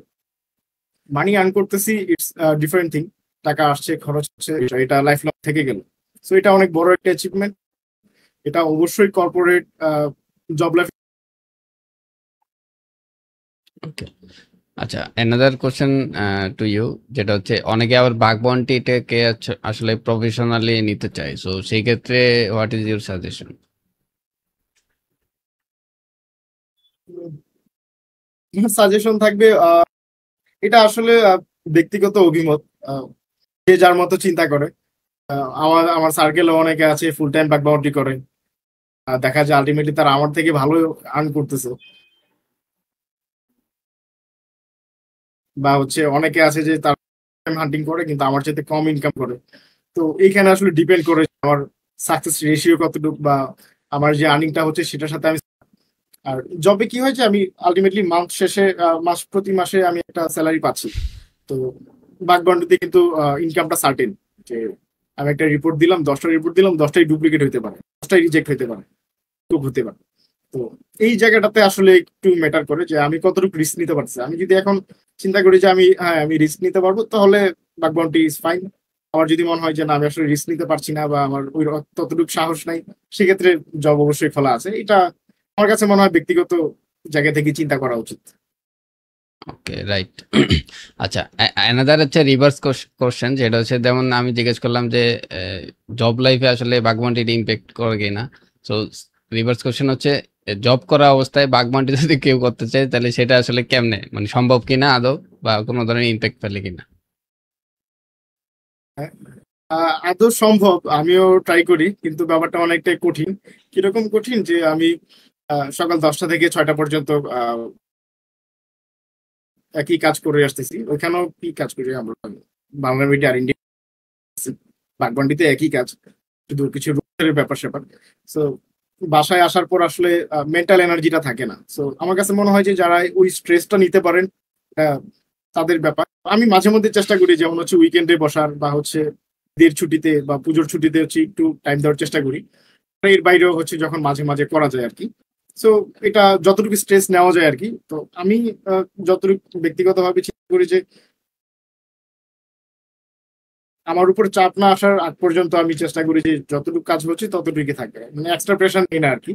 মানি আর্ন করতেছি, ইটস ডিফারেন্ট থিং। টাকা আসছে, খরচ হচ্ছে, এটা লাইফ লং থেকে গেল। সো এটা অনেক বড় একটা অ্যাচিভমেন্ট। এটা অবশ্যই কর্পোরেট জব লাইফ। ওকে, আচ্ছা, অ্যানাদার কোশ্চেন টু ইউ, যেটা হচ্ছে অনেকে আবার বাগ বাউন্টিটাকে আসলে প্রফেশনালি নিতে চায়, সো সেই ক্ষেত্রে what is your suggestion? Suggestion থাকবে, এটা আসলে ব্যক্তিগত অভিমত। আহ, যে যার মতো চিন্তা করে। আমার আমার সার্কেলে অনেকে আছে ফুল টাইম ব্যাক বাউন্ডারি করে। দেখা যায় আলটিমেটলি তারা আমার থেকে ভালো আর্ন করতেছে। বা হচ্ছে অনেকে আছে যে তার হান্টিং করে কিন্তু আমার চাইতে কম ইনকাম করে। তো এইখানে আসলে ডিপেন্ড করে আমার সাকসেস রেশিও কতটুকু, বা আমার যে আর্নিংটা হচ্ছে সেটার সাথে আমি। আর জবে কি হয় যে আমি আলটিমেটলি মান্থ শেষে, মাস প্রতি মাসে আমি একটা স্যালারি পাচ্ছি। তো বাকবান্ডিতে কিন্তু ইনকামটা সার্টেন, যে আমি একটা রিপোর্ট দিলাম, 10টা রিপোর্ট দিলাম, 10টাই ডুপ্লিকেট হতে পারে, 10টাই রিজেক্ট হতে পারে, খুব হতে পারে। তো এই জায়গাটাতে আসলে একটু ম্যাটার করে যে আমি কতটুকু রিস্ক নিতে পারছি। আমি যদি এখন চিন্তা করি যে আমি রিস্ক নিতে পারবো, তাহলে বাকবাউন্ডি ইজ ফাইন। আমার যদি মনে হয় যে না, আমি আসলে রিস্ক নিতে পারছি না, বা আমার ওই ততটুকু সাহস নাই, সেক্ষেত্রে জব অবশ্যই খোলা আছে। এটা আমার কাছে মনে হয় ব্যক্তিগত জায়গা থেকে চিন্তা করা উচিত। ওকে, রাইট। আচ্ছা, অ্যানাদার হচ্ছে রিভার্স কোশ্চেন, যেটা হচ্ছে যেমন আমি জিজ্ঞেস করলাম যে জব লাইফে আসলে বাগবান্ডির ইম্প্যাক্ট করে কিনা। সো রিভার্স কোশ্চেন হচ্ছে, জব করা অবস্থায় বাগবান্ডি যদি কেউ করতে চায় তাহলে সেটা আসলে কেমনে, মানে সম্ভব কিনা আদৌ, বা কোনো ধরনের ইম্প্যাক্ট ফেলে কিনা? হ্যাঁ, আদৌ সম্ভব, আমিও ট্রাই করি, কিন্তু ব্যাপারটা অনেকটাই কঠিন। কিরকম কঠিন যে আমি সকাল 10টা থেকে 6টা পর্যন্ত একই কাজ করে আসতেছি। ওইখানেও কি কাজ করি আমরা, বাংলা মিডিয়া আর ইন্ডিয়া বাগবান্ডিতে একই কাজ, শুধু কিছু রুটের ব্যাপার স্যাপার। সো বাসায় আসার পর আসলে মেন্টাল এনার্জিটা থাকে না। সো আমার কাছে মনে হয় যে যারা ওই স্ট্রেসটা নিতে পারেন আহ, তাদের ব্যাপার। আমি মাঝে মধ্যে চেষ্টা করি, যেমন হচ্ছে উইকেন্ডে বসার বা হচ্ছে ঈদের ছুটিতে বা পুজোর ছুটিতে হচ্ছে একটু টাইম দেওয়ার চেষ্টা করি। এর বাইরেও হচ্ছে যখন মাঝে মাঝে করা যায় আর কি। সো এটা যতটুকু স্ট্রেস নেওয়া যায় আর কি। তো আমি যতটুকু ব্যক্তিগতভাবে চিন্তা করি যে আমার উপর চাপ না আসার আগ পর্যন্ত আমি চেষ্টা করি যে যতটুকু কাজ হচ্ছে ততটুকু থাকে, মানে এক্সট্রা প্রেশার নেই না আর কি।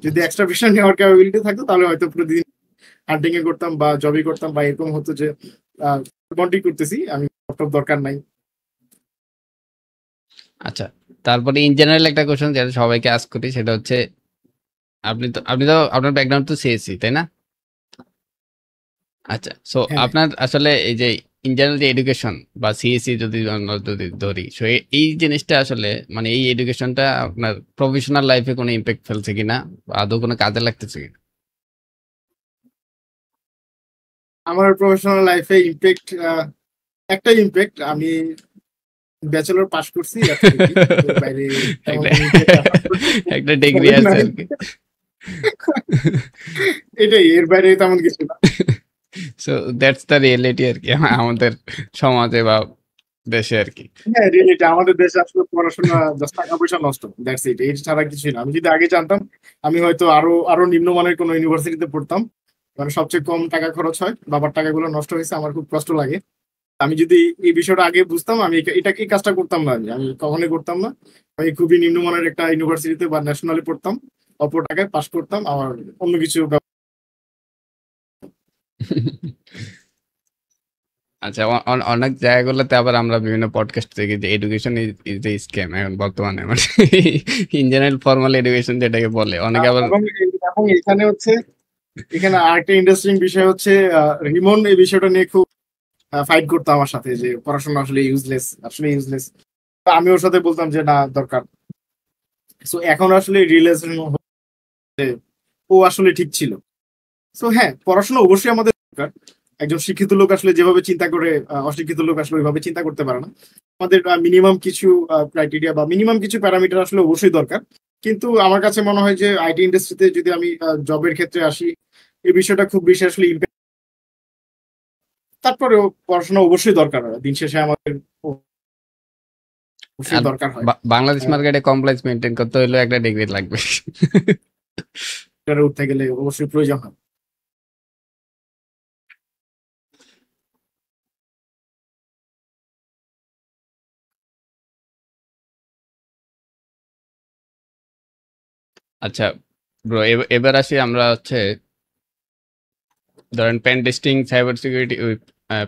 যদি এক্সট্রা প্রেশার নেওয়ার ক্যাপাবিলিটি থাকতো তাহলে হয়তো প্রতিদিন হান্টিং এ করতাম বা জবই করতাম, বা এরকম হতো যে বন্ডিং করতেছি, আমি ল্যাপটপ দরকার নাই। আচ্ছা, তারপরে ইন জেনারেল একটা কোশ্চেন যেটা সবাইকে আস্ক করি, সেটা হচ্ছে আপনি তো আপনার ব্যাকগ্রাউন্ড তো সিএসসি, তাই না? আচ্ছা, সো হ্যাঁ, আপনার আসলে এই যে ইন জেনারেল যে এডুকেশন বা সিএসসি যদি আমরা যদি ধরি, সো এই জিনিসটা আসলে মানে এই এডুকেশনটা আপনার প্রফেশনাল লাইফে কোনো ইম্প্যাক্ট ফেলছে কিনা, বা আদৌ কোনো কাজে লাগতেছে কিনা? আমার প্রফেশনাল লাইফে ইম্প্যাক্ট, একটা ইম্প্যাক্ট, আমি ব্যাচেলর পাস করছি এতটুকুই। এর বাইরে তেমন একটা কোনো ইম্প্যাক্ট আশা একটা ডিগ্রি করি আছে নাই। আর কি। এটাই, এর বাইরে তেমন কিছু না। সো দ্যাটস দ্য রিয়েলিটি আর কি আমাদের সমাজে বা দেশে আর কি। হ্যাঁ, রিয়েলিটি আমাদের দেশে আসলে পড়াশোনা জাস্ট টাকা পয়সা নষ্ট, দ্যাটস ইট, এই ছাড়া কিছুই না। আমি যদি আগে জানতাম, আমি হয়তো আরো আরো নিম্নমানের কোনো ইউনিভার্সিটিতে পড়তাম, মানে সবচেয়ে কম টাকা খরচ হয়। বাবার টাকাগুলো নষ্ট হয়েছে, আমার খুব কষ্ট লাগে। আমি যদি এই বিষয়টা আগে বুঝতাম, আমি এটা এই কাজটা করতাম না, আমি কখনোই করতাম না। আমি খুবই নিম্নমানের একটা ইউনিভার্সিটিতে বা ন্যাশনালে পড়তাম, অল্প টাকায় পাশ করতাম, আমার অন্য কিছু আচ্ছা, অনেক জায়গাগুলোতে আবার আমরা বিভিন্ন পডকাস্ট থেকে যে এডুকেশন ইজ দ্য স্ক্যাম এখন বর্তমানে, মানে ইন জেনারেল ফর্মাল এডুকেশন যেটাকে বলে, অনেকে আবার এবং এবং এখানে হচ্ছে, এখানে আরেকটা ইন্টারেস্টিং বিষয় হচ্ছে রিমন এই বিষয়টা নিয়ে খুব ফাইট করতো আমার সাথে, যে পড়াশোনা আসলে ইউজলেস, আসলে ইউজলেস। আমি ওর সাথে বলতাম যে না, দরকার। সো এখন আসলে রিয়েলাইজেশন হচ্ছে ও আসলে ঠিক ছিল। সো হ্যাঁ, পড়াশোনা অবশ্যই আমাদের দরকার। একজন শিক্ষিত লোক আসলে যেভাবে চিন্তা করে, অশিক্ষিত লোক আসলে ওইভাবে চিন্তা করতে পারে না। আমাদের মিনিমাম কিছু ক্রাইটেরিয়া বা মিনিমাম কিছু প্যারামিটার আসলে অবশ্যই দরকার। কিন্তু আমার কাছে মনে হয় যে আইটি ইন্ডাস্ট্রিতে যদি আমি জবের ক্ষেত্রে আসি, এই বিষয়টা খুব বেশি আসলে impact, তারপরেও পড়াশোনা অবশ্যই দরকার হয়, দিন শেষে আমাদের অবশ্যই আর দরকার হয়। বাংলাদেশ মার্কেটে কমপ্লায়েন্স মেনটেন করতে হলে একটা ডিগ্রি লাগবে। এটা উঠতে গেলে অবশ্যই প্রয়োজন হয়। আচ্ছা ব্রো, এবার আসি আমরা হচ্ছে ধরেন pen testing, cyber security,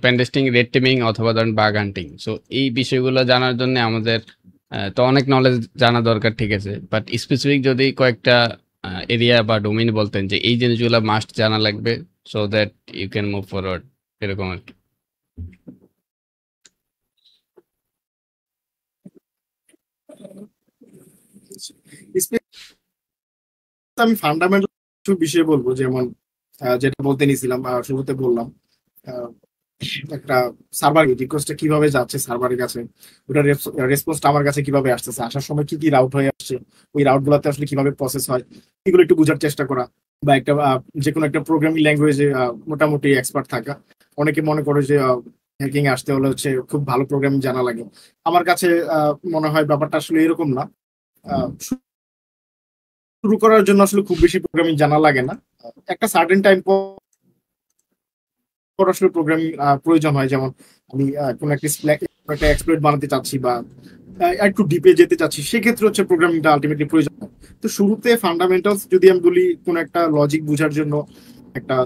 pen testing, red teaming অথবা ধরেন বাগ হান্টিং। সো এই বিষয়গুলো জানার জন্য আমাদের তো অনেক নলেজ জানা দরকার, ঠিক আছে, বাট স্পেসিফিক যদি কয়েকটা এরিয়া বা ডোমেইন বলতেন যে এই জিনিসগুলো মাস্ট জানা লাগবে, so that you can move forward, এরকম আর কি। আমি ফান্ডামেন্টাল কিছু বিষয় বলবো, যেমন যেটা বলতে নিছিলাম শুরুতে বললাম, আহ, একটা সার্ভার রিকোয়েস্টটা কিভাবে যাচ্ছে সার্ভারের কাছে, ওটা রেসপন্সটা আমার কাছে কিভাবে আসতেছে, আসার সময় কি কি রাউট হয়ে আসছে, ওই রাউট গুলাতে আসলে কিভাবে প্রসেস হয়, এগুলো একটু বোঝার চেষ্টা করা। বা একটা যে কোনো একটা প্রোগ্রামিং ল্যাঙ্গুয়েজে মোটামুটি এক্সপার্ট থাকা। অনেকে মনে করে যে হ্যাকিং আসতে হলে হচ্ছে খুব ভালো প্রোগ্রামিং জানা লাগে। আমার কাছে মনে হয় ব্যাপারটা আসলে এরকম না। আহ, শুরু করার জন্য আসলে খুব বেশি প্রোগ্রামিং জানা লাগে না। একটা সার্টেন টাইম পর আসলে প্রোগ্রামিং প্রয়োজন হয়। যেমন আমি কোনো একটা এক্সপ্লয়েট বানাতে চাচ্ছি বা একটু ডিপে যেতে চাচ্ছি, সেক্ষেত্রে হচ্ছে প্রোগ্রামিংটা আলটিমেটলি প্রয়োজন হয়। তো শুরুতে ফান্ডামেন্টালস যদি আমি বলি, কোন একটা লজিক বোঝার জন্য, একটা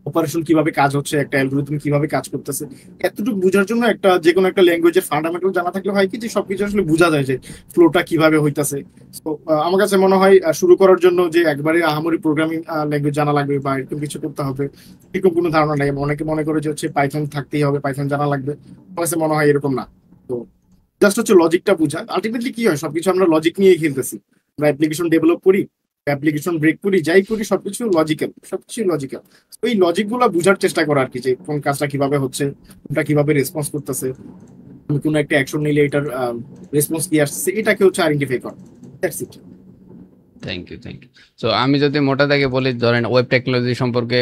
অপারেশন কিভাবে কাজ হচ্ছে, একটা অ্যালগরিদম কিভাবে কাজ করতেছে, এতটুকু বোঝার জন্য একটা যে কোনো একটা ল্যাঙ্গুয়েজের ফান্ডামেন্টাল জানা থাকলে হয় কি যে সবকিছু আসলে বোঝা যায় যে ফ্লোটা কিভাবে হইতাছে। তো আমার কাছে মনে হয় শুরু করার জন্য যে একবারে আহামরি প্রোগ্রামিং ল্যাঙ্গুয়েজ জানা লাগবে বা এরকম কিছু করতে হবে, এরকম কোনো ধারণা নেই। অনেকে মনে করে যে হচ্ছে পাইথন থাকতেই হবে, পাইথন জানা লাগবে। আমার কাছে মনে হয় এরকম না। তো জাস্ট হচ্ছে লজিকটা বোঝা। আলটিমেটলি কি হয়, সবকিছু আমরা লজিক নিয়ে খেলতেছি। আমরা অ্যাপ্লিকেশন ডেভেলপ করি, অ্যাপ্লিকেশন ব্রেক করি, যাই করি সবকিছু লজিক্যাল, সবকিছু লজিক্যাল। ওই লজিক গুলা বোঝার চেষ্টা করা আর কি, যে কোন কাজটা কিভাবে হচ্ছে, কোনটা কিভাবে রেসপন্স করতেছে, আমি কোনো একটা অ্যাকশন নিলে এটার রেসপন্স কি আসছে, এটাকে হচ্ছে আইডেন্টিফাই করা। That's it. Thank you. So আমি যদি মোটা দাগে বলি, ধরেন ওয়েব টেকনোলজি সম্পর্কে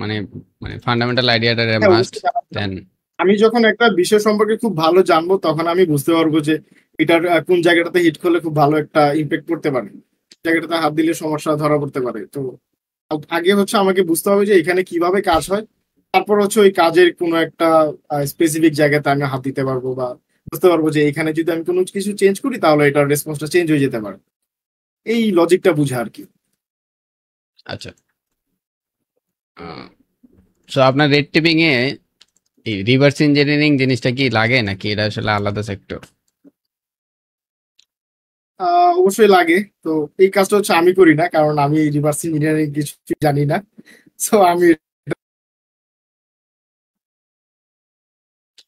মানে মানে ফান্ডামেন্টাল আইডিয়াটা হ্যাঁ, মাস্ট, অবশ্যই। দেন আমি যখন একটা বিষয় সম্পর্কে খুব ভালো জানবো তখন আমি বুঝতে পারবো যে এটার কোন জায়গাটাতে হিট করলে খুব ভালো একটা ইম্প্যাক্ট করতে পারে, জায়গাটাতে হাত দিলে সমস্যা ধরা পড়তে পারে। তো আগে হচ্ছে আমাকে বুঝতে হবে যে এখানে কিভাবে কাজ হয়, তারপর হচ্ছে ওই কাজের কোনো একটা স্পেসিফিক জায়গাতে আমি হাত দিতে পারবো, বা বুঝতে পারবো যে এখানে যদি আমি কোনো কিছু চেঞ্জ করি তাহলে এটার রেসপন্সটা চেঞ্জ হয়ে যেতে পারে। এই লজিকটা বুঝা আর কি। আচ্ছা। সো আপনার রেড টেপিং এ এই রিভার্স ইঞ্জিনিয়ারিং জিনিসটা কি লাগে, নাকি এটা আসলে আলাদা সেক্টর? অবশ্যই লাগে। তো এই কাজটা হচ্ছে আমি করি না, কারণ আমি রিভার্স ইঞ্জিনিয়ারিং কিছু জানি না। সো আমি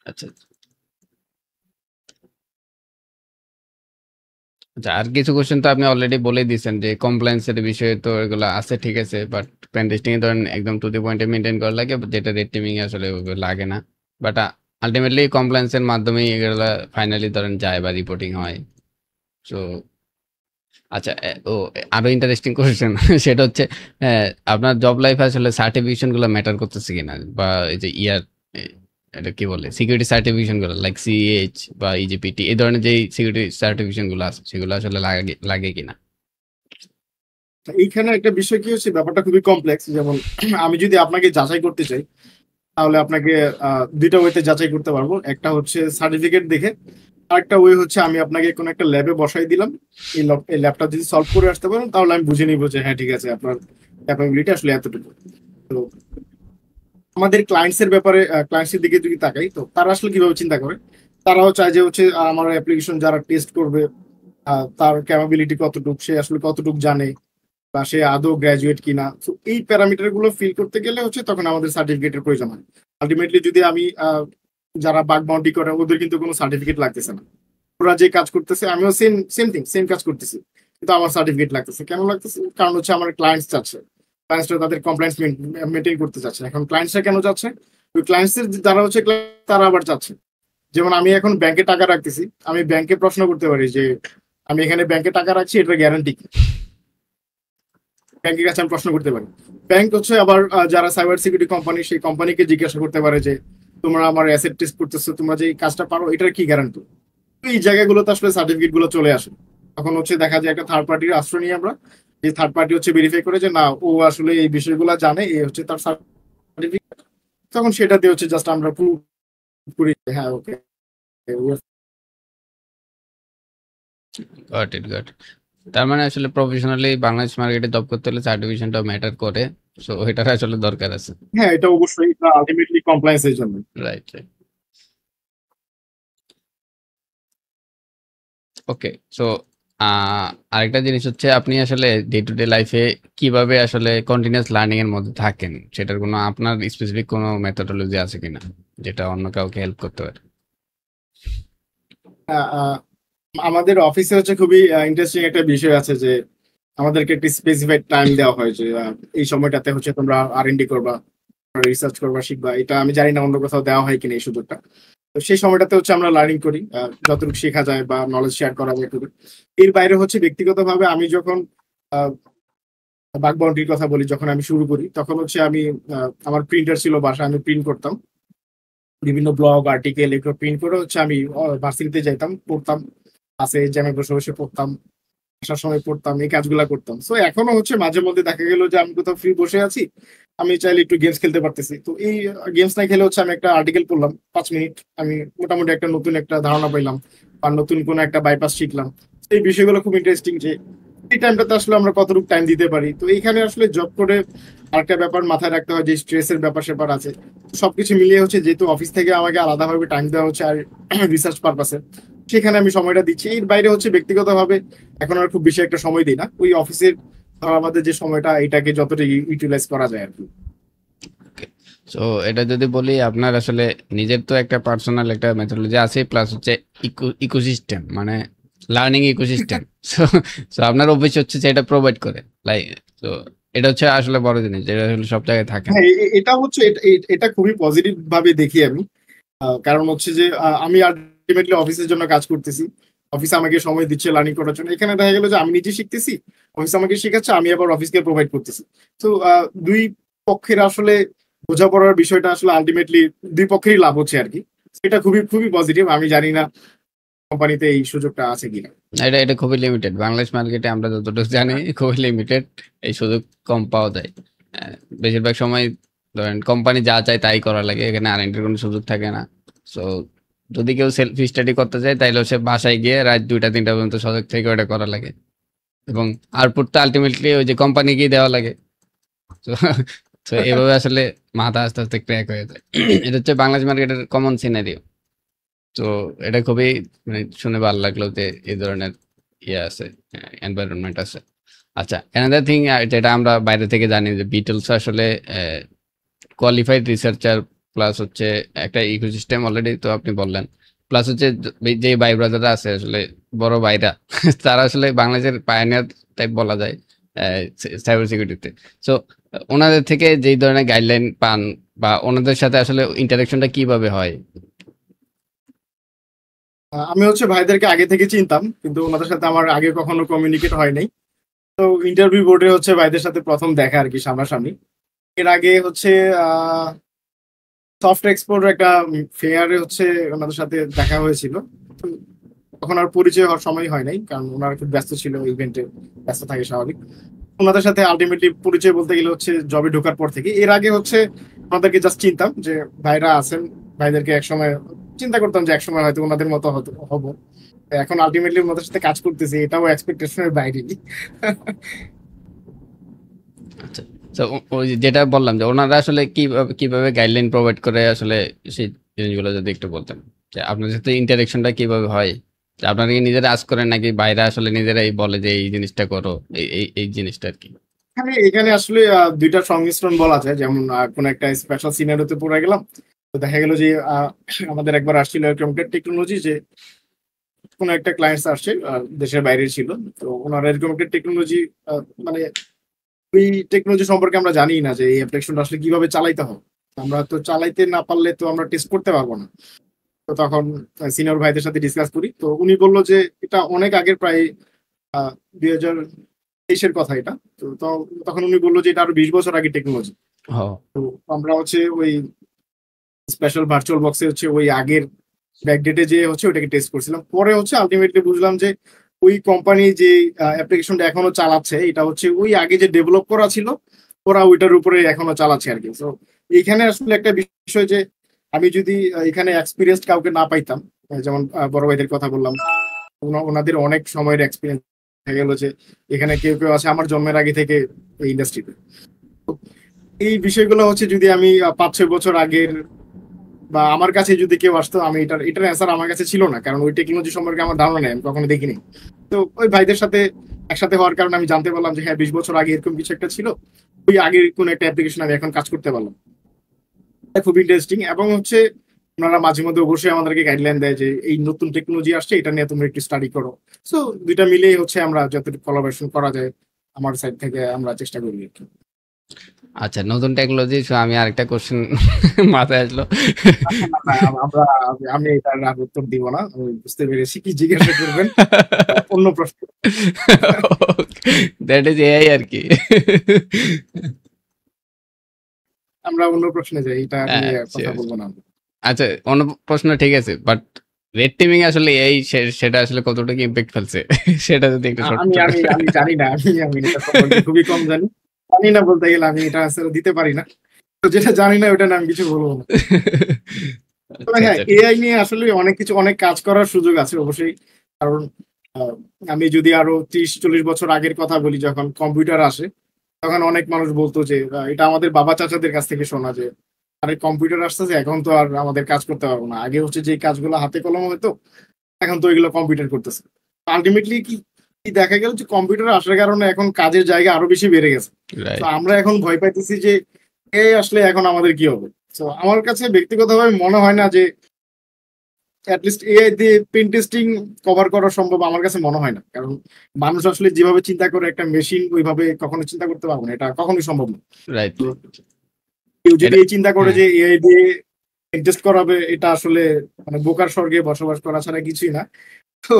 আচ্ছা আচ্ছা, আর কিছু কোশ্চেন তো আপনি অলরেডি বলে দিয়েছেন যে কমপ্লায়েন্সের বিষয়ে তো এগুলো আছে, ঠিক আছে, বাট পেন টেস্টিং এ ধরেন একদম টু দি পয়েন্টে মেনটেন করা লাগে, যেটা রেড টিমিং এ আসলে ওইভাবে লাগে না। বাট আলটিমেটলি কমপ্লায়েন্সের মাধ্যমেই এগুলো ফাইনালি ধরেন যায় বা রিপোর্টিং হয়। সো আচ্ছা, আরো ইন্টারেস্টিং কোশ্চেন সেটা হচ্ছে, আপনার জব লাইফ আসলে সার্টিফিকেশন গুলো ম্যাটার করতেছে কিনা, বা এই যে এটা কি বলে, সিকিউরিটি সার্টিফিকেশন গুলো লাইক সিএইচ বা ইজিপিটি, এই ধরনের যে সিকিউরিটি সার্টিফিকেশন গুলো আছে সেগুলো আসলে লাগে লাগে কিনা? এইখানে একটা বিষয় কি হচ্ছে, ব্যাপারটা খুবই কমপ্লেক্স। যেমন আমি যদি আপনাকে যাচাই করতে চাই তাহলে আপনাকে দুইটা ওয়েতে যাচাই করতে পারবো। একটা হচ্ছে সার্টিফিকেট দেখে, আরেকটা ওয়ে হচ্ছে আমি আপনাকে কোনো একটা ল্যাবে বসাই দিলাম, এই ল্যাবটা যদি সলভ করে আসতে পারেন তাহলে আমি বুঝে নিবো যে হ্যাঁ ঠিক আছে, আপনার ক্যাপাবিলিটি আসলে এতটুকু। তো আমাদের ক্লায়েন্টস এর ব্যাপারে, ক্লায়েন্টস এর দিকে যদি তাকাই, তো তারা আসলে কিভাবে চিন্তা করে, তারাও চায় যে হচ্ছে আমার অ্যাপ্লিকেশন যারা টেস্ট করবে তার ক্যাপাবিলিটি কতটুকু, সে আসলে কতটুকু জানে, বা সে আদৌ গ্রাজুয়েট কিনা। তো এই প্যারামিটার গুলো ফিল করতে গেলে হচ্ছে তখন আমাদের সার্টিফিকেটের প্রয়োজন হয়। আলটিমেটলি যদি আমি যারা বাগ বাউন্ডি করে ওদের কিন্তু কোনো সার্টিফিকেট লাগতেছে না, ওরা যে কাজ করতেছে আমিও সেম সেম থিং সেম কাজ করতেছি, কিন্তু আমার সার্টিফিকেট লাগতেছে। কেন লাগতেছে? কারণ হচ্ছে আমার ক্লায়েন্টস চাচ্ছে, ক্লায়েন্টসরা তাদের কমপ্লায়েন্স মেনটেন করতে চাচ্ছে। এখন ক্লায়েন্টসরা কেন যাচ্ছে? ওই ক্লায়েন্টসের যারা হচ্ছে তারা আবার চাচ্ছে। যেমন আমি এখন ব্যাংকে টাকা রাখতেছি, আমি ব্যাংকে প্রশ্ন করতে পারি যে আমি এখানে ব্যাংকে টাকা রাখছি, এটার গ্যারান্টি কি? ব্যাংকের কাছে আমি প্রশ্ন করতে পারি। ব্যাংক হচ্ছে আবার যারা সাইবার সিকিউরিটি কোম্পানি, সেই কোম্পানিকে জিজ্ঞাসা করতে পারে যে তোমরা আমার অ্যাসেট টেস্ট করতেছো, তোমরা যে এই কাজটা পারো এটার কি গ্যারান্টি? এই জায়গাগুলোতে আসলে সার্টিফিকেট গুলো চলে আসে। তখন হচ্ছে দেখা যায় একটা থার্ড পার্টির আশ্রয় নিয়ে আমরা, যে থার্ড পার্টি হচ্ছে ভেরিফাই করে যে না, ও আসলে এই বিষয়গুলো জানে, এই হচ্ছে তার সার্টিফিকেট। তখন সেটা দিয়ে হচ্ছে জাস্ট আমরা প্রুভ করি যে হ্যাঁ ওকে। Got it, goat. তার মানে আসলে প্রফেশনালি বাংলাদেশ মার্কেটে জব করতে হলে সার্টিফিকেশনটা ম্যাটার করে। সো এটার আসলে দরকার আছে। হ্যাঁ, এটা অবশ্যই আলটিমেটলি কমপ্লায়েন্সের জন্য। Right, right. ওকে। সো আরেকটা জিনিস হচ্ছে, আপনি আসলে ডে টু ডে লাইফে কিভাবে আসলে কন্টিনিউয়াস লার্নিং এর মধ্যে থাকেন, সেটার কোনো আপনার স্পেসিফিক কোনো মেথোডোলজি আছে কিনা যেটা অন্য কাউকে হেল্প করতে পারে? আহ, আহ, আমাদের অফিসে হচ্ছে খুবই ইন্টারেস্টিং একটা বিষয় আছে যে আমাদেরকে একটি স্পেসিফাইড টাইম দেওয়া হয় যে এই সময়টাতে হচ্ছে তোমরা R&D করবা, রিসার্চ করবা, শিখবা। এটা আমি জানি না অন্য কোথাও দেওয়া হয় কিনা এই সুযোগটা। তো সেই সময়টাতে হচ্ছে আমরা লার্নিং করি, যতটুকু শেখা যায় বা নলেজ শেয়ার করা যায় করি। এর বাইরে হচ্ছে ব্যক্তিগতভাবে আমি যখন বাগ বাউন্ডারির কথা বলি, যখন আমি শুরু করি তখন হচ্ছে আমি আমার প্রিন্টার ছিল বাসায়, আমি প্রিন্ট করতাম বিভিন্ন ব্লগ আর্টিকেল, এগুলো প্রিন্ট করে হচ্ছে আমি ভার্সিটিতে যাইতাম, পড়তাম, ক্লাসে জ্যামে বসে বসে পড়তাম, আসার সময় পড়তাম, এই কাজগুলা করতাম। সো এখনো হচ্ছে মাঝে মধ্যে দেখা গেল যে আমি কোথাও ফ্রি বসে আছি, আমি চাইলে একটু গেমস খেলতে পারতেছি। তো এই গেমস না খেলে হচ্ছে আমি একটা আর্টিকেল পড়লাম 5 মিনিট, আমি মোটামুটি একটা নতুন একটা ধারণা পাইলাম, বা নতুন কোনো একটা বাইপাস শিখলাম। তো এই বিষয়গুলো খুব ইন্টারেস্টিং যে এই টাইমটাতে আসলে আমরা কতটুকু টাইম দিতে পারি। তো এইখানে আসলে জব করে আরেকটা ব্যাপার মাথায় রাখতে হয় যে স্ট্রেসের ব্যাপার স্যাপার আছে। সবকিছু মিলিয়ে হচ্ছে যেহেতু অফিস থেকে আমাকে আলাদাভাবে টাইম দেওয়া হচ্ছে আর রিসার্চ পারপাসে, সেখানে আমি সময়টা দিচ্ছি। এর বাইরে হচ্ছে ব্যক্তিগতভাবে এখন আর খুব বেশি একটা সময় দিই না, ওই অফিসের আমাদের যে সময়টা এটাকে যতটা ইউটিলাইজ করা যায় আর কি। সো এটা যদি বলি আপনার আসলে নিজের তো একটা পার্সোনাল একটা মেথোডোলজি আছে, প্লাস হচ্ছে ইকোসিস্টেম মানে লার্নিং ইকোসিস্টেম। সো সো আপনার অফিস হচ্ছে যে এটা প্রোভাইড করে, লাইক, তো এটা হচ্ছে আসলে বড় জিনিস, যেটা আসলে সব জায়গায় থাকে না। হ্যাঁ, এটা হচ্ছে এটা খুবই পজিটিভ ভাবে দেখি আমি। কারণ হচ্ছে যে আমি আলটিমেটলি অফিসের জন্য কাজ করতেছি, অফিস আমাকে সময় দিচ্ছে লার্নিং করার জন্য। এখানে দেখা গেল যে আমি নিজে শিখতেছি, অফিস আমাকে শেখাচ্ছে, আমি আবার অফিসকে প্রোভাইড করতেছি। তো দুই পক্ষের আসলে বোঝাপড়ার বিষয়টা আসলে আলটিমেটলি দুই পক্ষেরই লাভ হচ্ছে আর কি। এটা খুবই খুবই পজিটিভ। আমি জানি না কোম্পানিতে এই সুযোগটা আছে কিনা। এটা এটা খুবই লিমিটেড, বাংলাদেশ মার্কেটে আমরা যতটুকু জানি খুবই লিমিটেড, এই সুযোগ কম পাওয়া যায়। আহ, বেশিরভাগ সময় ধরেন কোম্পানি যা চায় তাই করা লাগে, এখানে আর্নিংয়ের কোনো সুযোগ থাকে না। সো যদি কেউ সেলফ স্টাডি করতে চায় তাইলে সে বাসায় গিয়ে রাত 2টা 3টা পর্যন্ত সজাগ থেকে ওটা করা লাগে, এবং আউটপুট তো আলটিমেটলি ওই যে কোম্পানি গিয়ে দেওয়া লাগে। তো তো এভাবে আসলে মাথা আস্তে আস্তে ক্র্যাক হয়ে যায়। এটা হচ্ছে বাংলাদেশ মার্কেটের কমন সিনারিও। তো এটা খুবই মানে শুনে ভালো লাগলো যে এই ধরনের ইয়ে আছে, এনভায়রনমেন্ট আছে। আচ্ছা, অ্যানাদার থিং যেটা আমরা বাইরে থেকে জানি যে বিটলস আসলে কোয়ালিফাইড রিসার্চার, প্লাস হচ্ছে একটা ইকোসিস্টেম অলরেডি তো আপনি বললেন, প্লাস হচ্ছে যে ভাই ব্রাদাররা আছে আসলে বড় ভাইরা, তারা আসলে বাংলাদেশের পায়োনিয়ার টাইপ বলা যায় সাইবার সিকিউরিটিতে। সো ওনাদের থেকে যেই ধরনের গাইডলাইন পান বা ওনাদের সাথে আসলে ইন্টারাকশনটা কিভাবে হয়? আমি হচ্ছে ভাইদেরকে আগে থেকে চিনতাম, কিন্তু ওনাদের সাথে আমার আগে কখনো কমিউনিকেট হয় নাই। তো ইন্টারভিউ বোর্ডে হচ্ছে ভাইদের সাথে প্রথম দেখা আর কি, সামনাসামনি। এর আগে হচ্ছে সফট এক্সপোর একটা ফেয়ারে হচ্ছে ওনাদের সাথে দেখা হয়েছিল। তো তখন আর পরিচয় হওয়ার সময় হয় নাই, কারণ ওনারা খুব ব্যস্ত ছিল, ইভেন্টে ব্যস্ত থাকে স্বাভাবিক। ওনাদের সাথে আলটিমেটলি পরিচয় বলতে গেলে হচ্ছে জবে ঢোকার পর থেকে। এর আগে হচ্ছে ওনাদেরকে জাস্ট চিনতাম যে ভাইরা আছেন, ভাইদেরকে একসময় চিন্তা করতাম যে একসময় হয়তো ওনাদের মতো হবো। এখন আলটিমেটলি ওনাদের সাথে কাজ করতেছি, এটাও এক্সপেকটেশনের বাইরে। আচ্ছা, তো ওই যেটা বললাম যে ওনারা আসলে কিভাবে কিভাবে গাইডলাইন প্রোভাইড করে আসলে, সেই জিনিসগুলো যদি একটু বলতেন যে আপনাদের সাথে ইন্টারেকশনটা কিভাবে হয়, যে আপনারা কি নিজেরা আজ করেন নাকি বাইরে আসলে নিজেরাই বলে যে এই জিনিসটা করো, এই জিনিসটা আর কি? এখানে এখানে আসলে দুইটা সংমিশ্রণ বলা যায়। যেমন কোন একটা স্পেশাল সিনারিওতে পড়ে গেলাম, তো দেখা গেল যে আমাদের একবার আসছিল এরকম একটা টেকনোলজি যে কোন একটা ক্লায়েন্টস আসছে, দেশের বাইরে ছিল। তো ওনারা এরকম একটা টেকনোলজি, মানে ওই টেকনোলজি সম্পর্কে আমরা জানি না যে এই অ্যাপ্লিকেশনটা আসলে কিভাবে চালাইতে হবে। আমরা তো চালাইতে না পারলে তো আমরা টেস্ট করতে পারবো না। তো তখন সিনিয়র ভাইদের সাথে ডিসকাস করি, তো উনি বললো যে এটা অনেক আগের, প্রায় 2023-এর কথা এটা। তখন উনি বললো যে এটা আরো 20 বছর আগে টেকনোলজি। ও, তো আমরা হচ্ছে ওই স্পেশাল ভার্চুয়াল বক্সে হচ্ছে ওই আগের ব্যাকডেটে যে হচ্ছে ওটাকে টেস্ট করছিলাম। পরে হচ্ছে আলটিমেটলি বুঝলাম যে ওই কোম্পানি যে অ্যাপ্লিকেশনটা এখনো চালাচ্ছে, এটা হচ্ছে ওই আগে যে ডেভেলপ করা ছিল, ওরা ওইটার উপরে এখনো চালাচ্ছে আর কি। তো এখানে আসলে একটা বিষয় যে আমি যদি এখানে এক্সপিরিয়েন্স কাউকে না পাইতাম, যেমন বড় ভাইদের কথা বললাম, ওনাদের অনেক সময়ের এক্সপিরিয়েন্স হয়ে গেল যে এখানে কেউ কেউ আছে আমার জন্মের আগে থেকে এই ইন্ডাস্ট্রিতে। এই বিষয়গুলো হচ্ছে যদি আমি 5-6 বছর আগের বা আমার কাছে যদি কেউ আসতো, আমি এটার অ্যান্সার আমার কাছে ছিল না, কারণ ওই টেকনোলজি সম্পর্কে আমার ধারণা নেই, আমি কখনো দেখিনি। তো ওই ভাইদের সাথে একসাথে হওয়ার কারণে আমি জানতে পারলাম যে হ্যাঁ, 20 বছর আগে এরকম কিছু একটা ছিল। ওই আগের কোন একটা অ্যাপ্লিকেশন আমি এখন কাজ করতে পারলাম। এটা খুব ইন্টারেস্টিং। এবং হচ্ছে ওনারা মাঝে মধ্যে অবশ্যই আমাদেরকে গাইডলাইন দেয় যে এই নতুন টেকনোলজি আসছে, এটা নিয়ে তুমি একটু স্টাডি করো। সো দুইটা মিলেই হচ্ছে আমরা যতটুকু কোলাবোরেশন করা যায় আমার সাইড থেকে আমরা চেষ্টা করি আর কি। আচ্ছা, নতুন টেকনোলজি, আমি আরেকটা কোশ্চেন মাথায় আসলো। আচ্ছা, না, না, আমি এটার আর উত্তর দিব না। আমি বুঝতে পেরেছি কি জিজ্ঞাসা করবেন। অন্য প্রশ্ন। দ্যাট ইজ এআই আর কি। আমরা অন্য প্রশ্নে যাই, এটা হ্যাঁ, নিয়ে কথা sure. বলবো না। আচ্ছা, অন্য প্রশ্ন ঠিক আছে, বাট রেড টিমিং আসলে এই সেটা আসলে কতটুকু ইম্প্যাক্ট ফেলছে সেটা যদি একটু ছোট আমি ছোট আমি আমি জানি না। আমি এটা সম্পর্কে খুবই কম জানি। জানি না বলতে গেলে আমি এটা আসলে দিতে পারি না। তো যেটা জানি না ওটা না আমি কিছু বলবো না। তবে আচ্ছা হ্যাঁ, আচ্ছা, এআই নিয়ে আসলে অনেক কিছু, অনেক কাজ করার সুযোগ আছে অবশ্যই। কারণ আহ, আমি যদি আরো 30-40 বছর আগের কথা বলি, যখন কম্পিউটার আসে, তখন অনেক মানুষ বলতো যে এটা আমাদের বাবা চাচাদের কাছ থেকে শোনা যে আরে কম্পিউটার আসতেছে, এখন তো আর আমাদের কাজ করতে পারবো না। আগে হচ্ছে যে কাজগুলো হাতে কলম হতো, এখন তো এগুলো কম্পিউটার করতেছে। আলটিমেটলি কি কি দেখা গেল যে কম্পিউটার আসার কারণে এখন কাজের জায়গা আরো বেশি বেড়ে গেছে। তো রাইট। আমরা এখন ভয় পাইতেছি যে এই আসলে এখন আমাদের কি হবে? তো আমার কাছে ব্যক্তিগতভাবে মনে হয় না যে অ্যাটলিস্ট এআই দিয়ে পেন টেস্টিং কভার করা সম্ভব, আমার কাছে মনে হয় না। কারণ মানুষ আসলে যেভাবে চিন্তা করে একটা মেশিন ওইভাবে কখনো চিন্তা করতে পারবে না, এটা কখনোই সম্ভব না। রাইট। তো কেউ যদি এটা এই চিন্তা করে হ্যাঁ, যে এআই দিয়ে পেন টেস্ট করাবে, এটা আসলে মানে বোকার স্বর্গে বসবাস করা ছাড়া কিছুই না। তো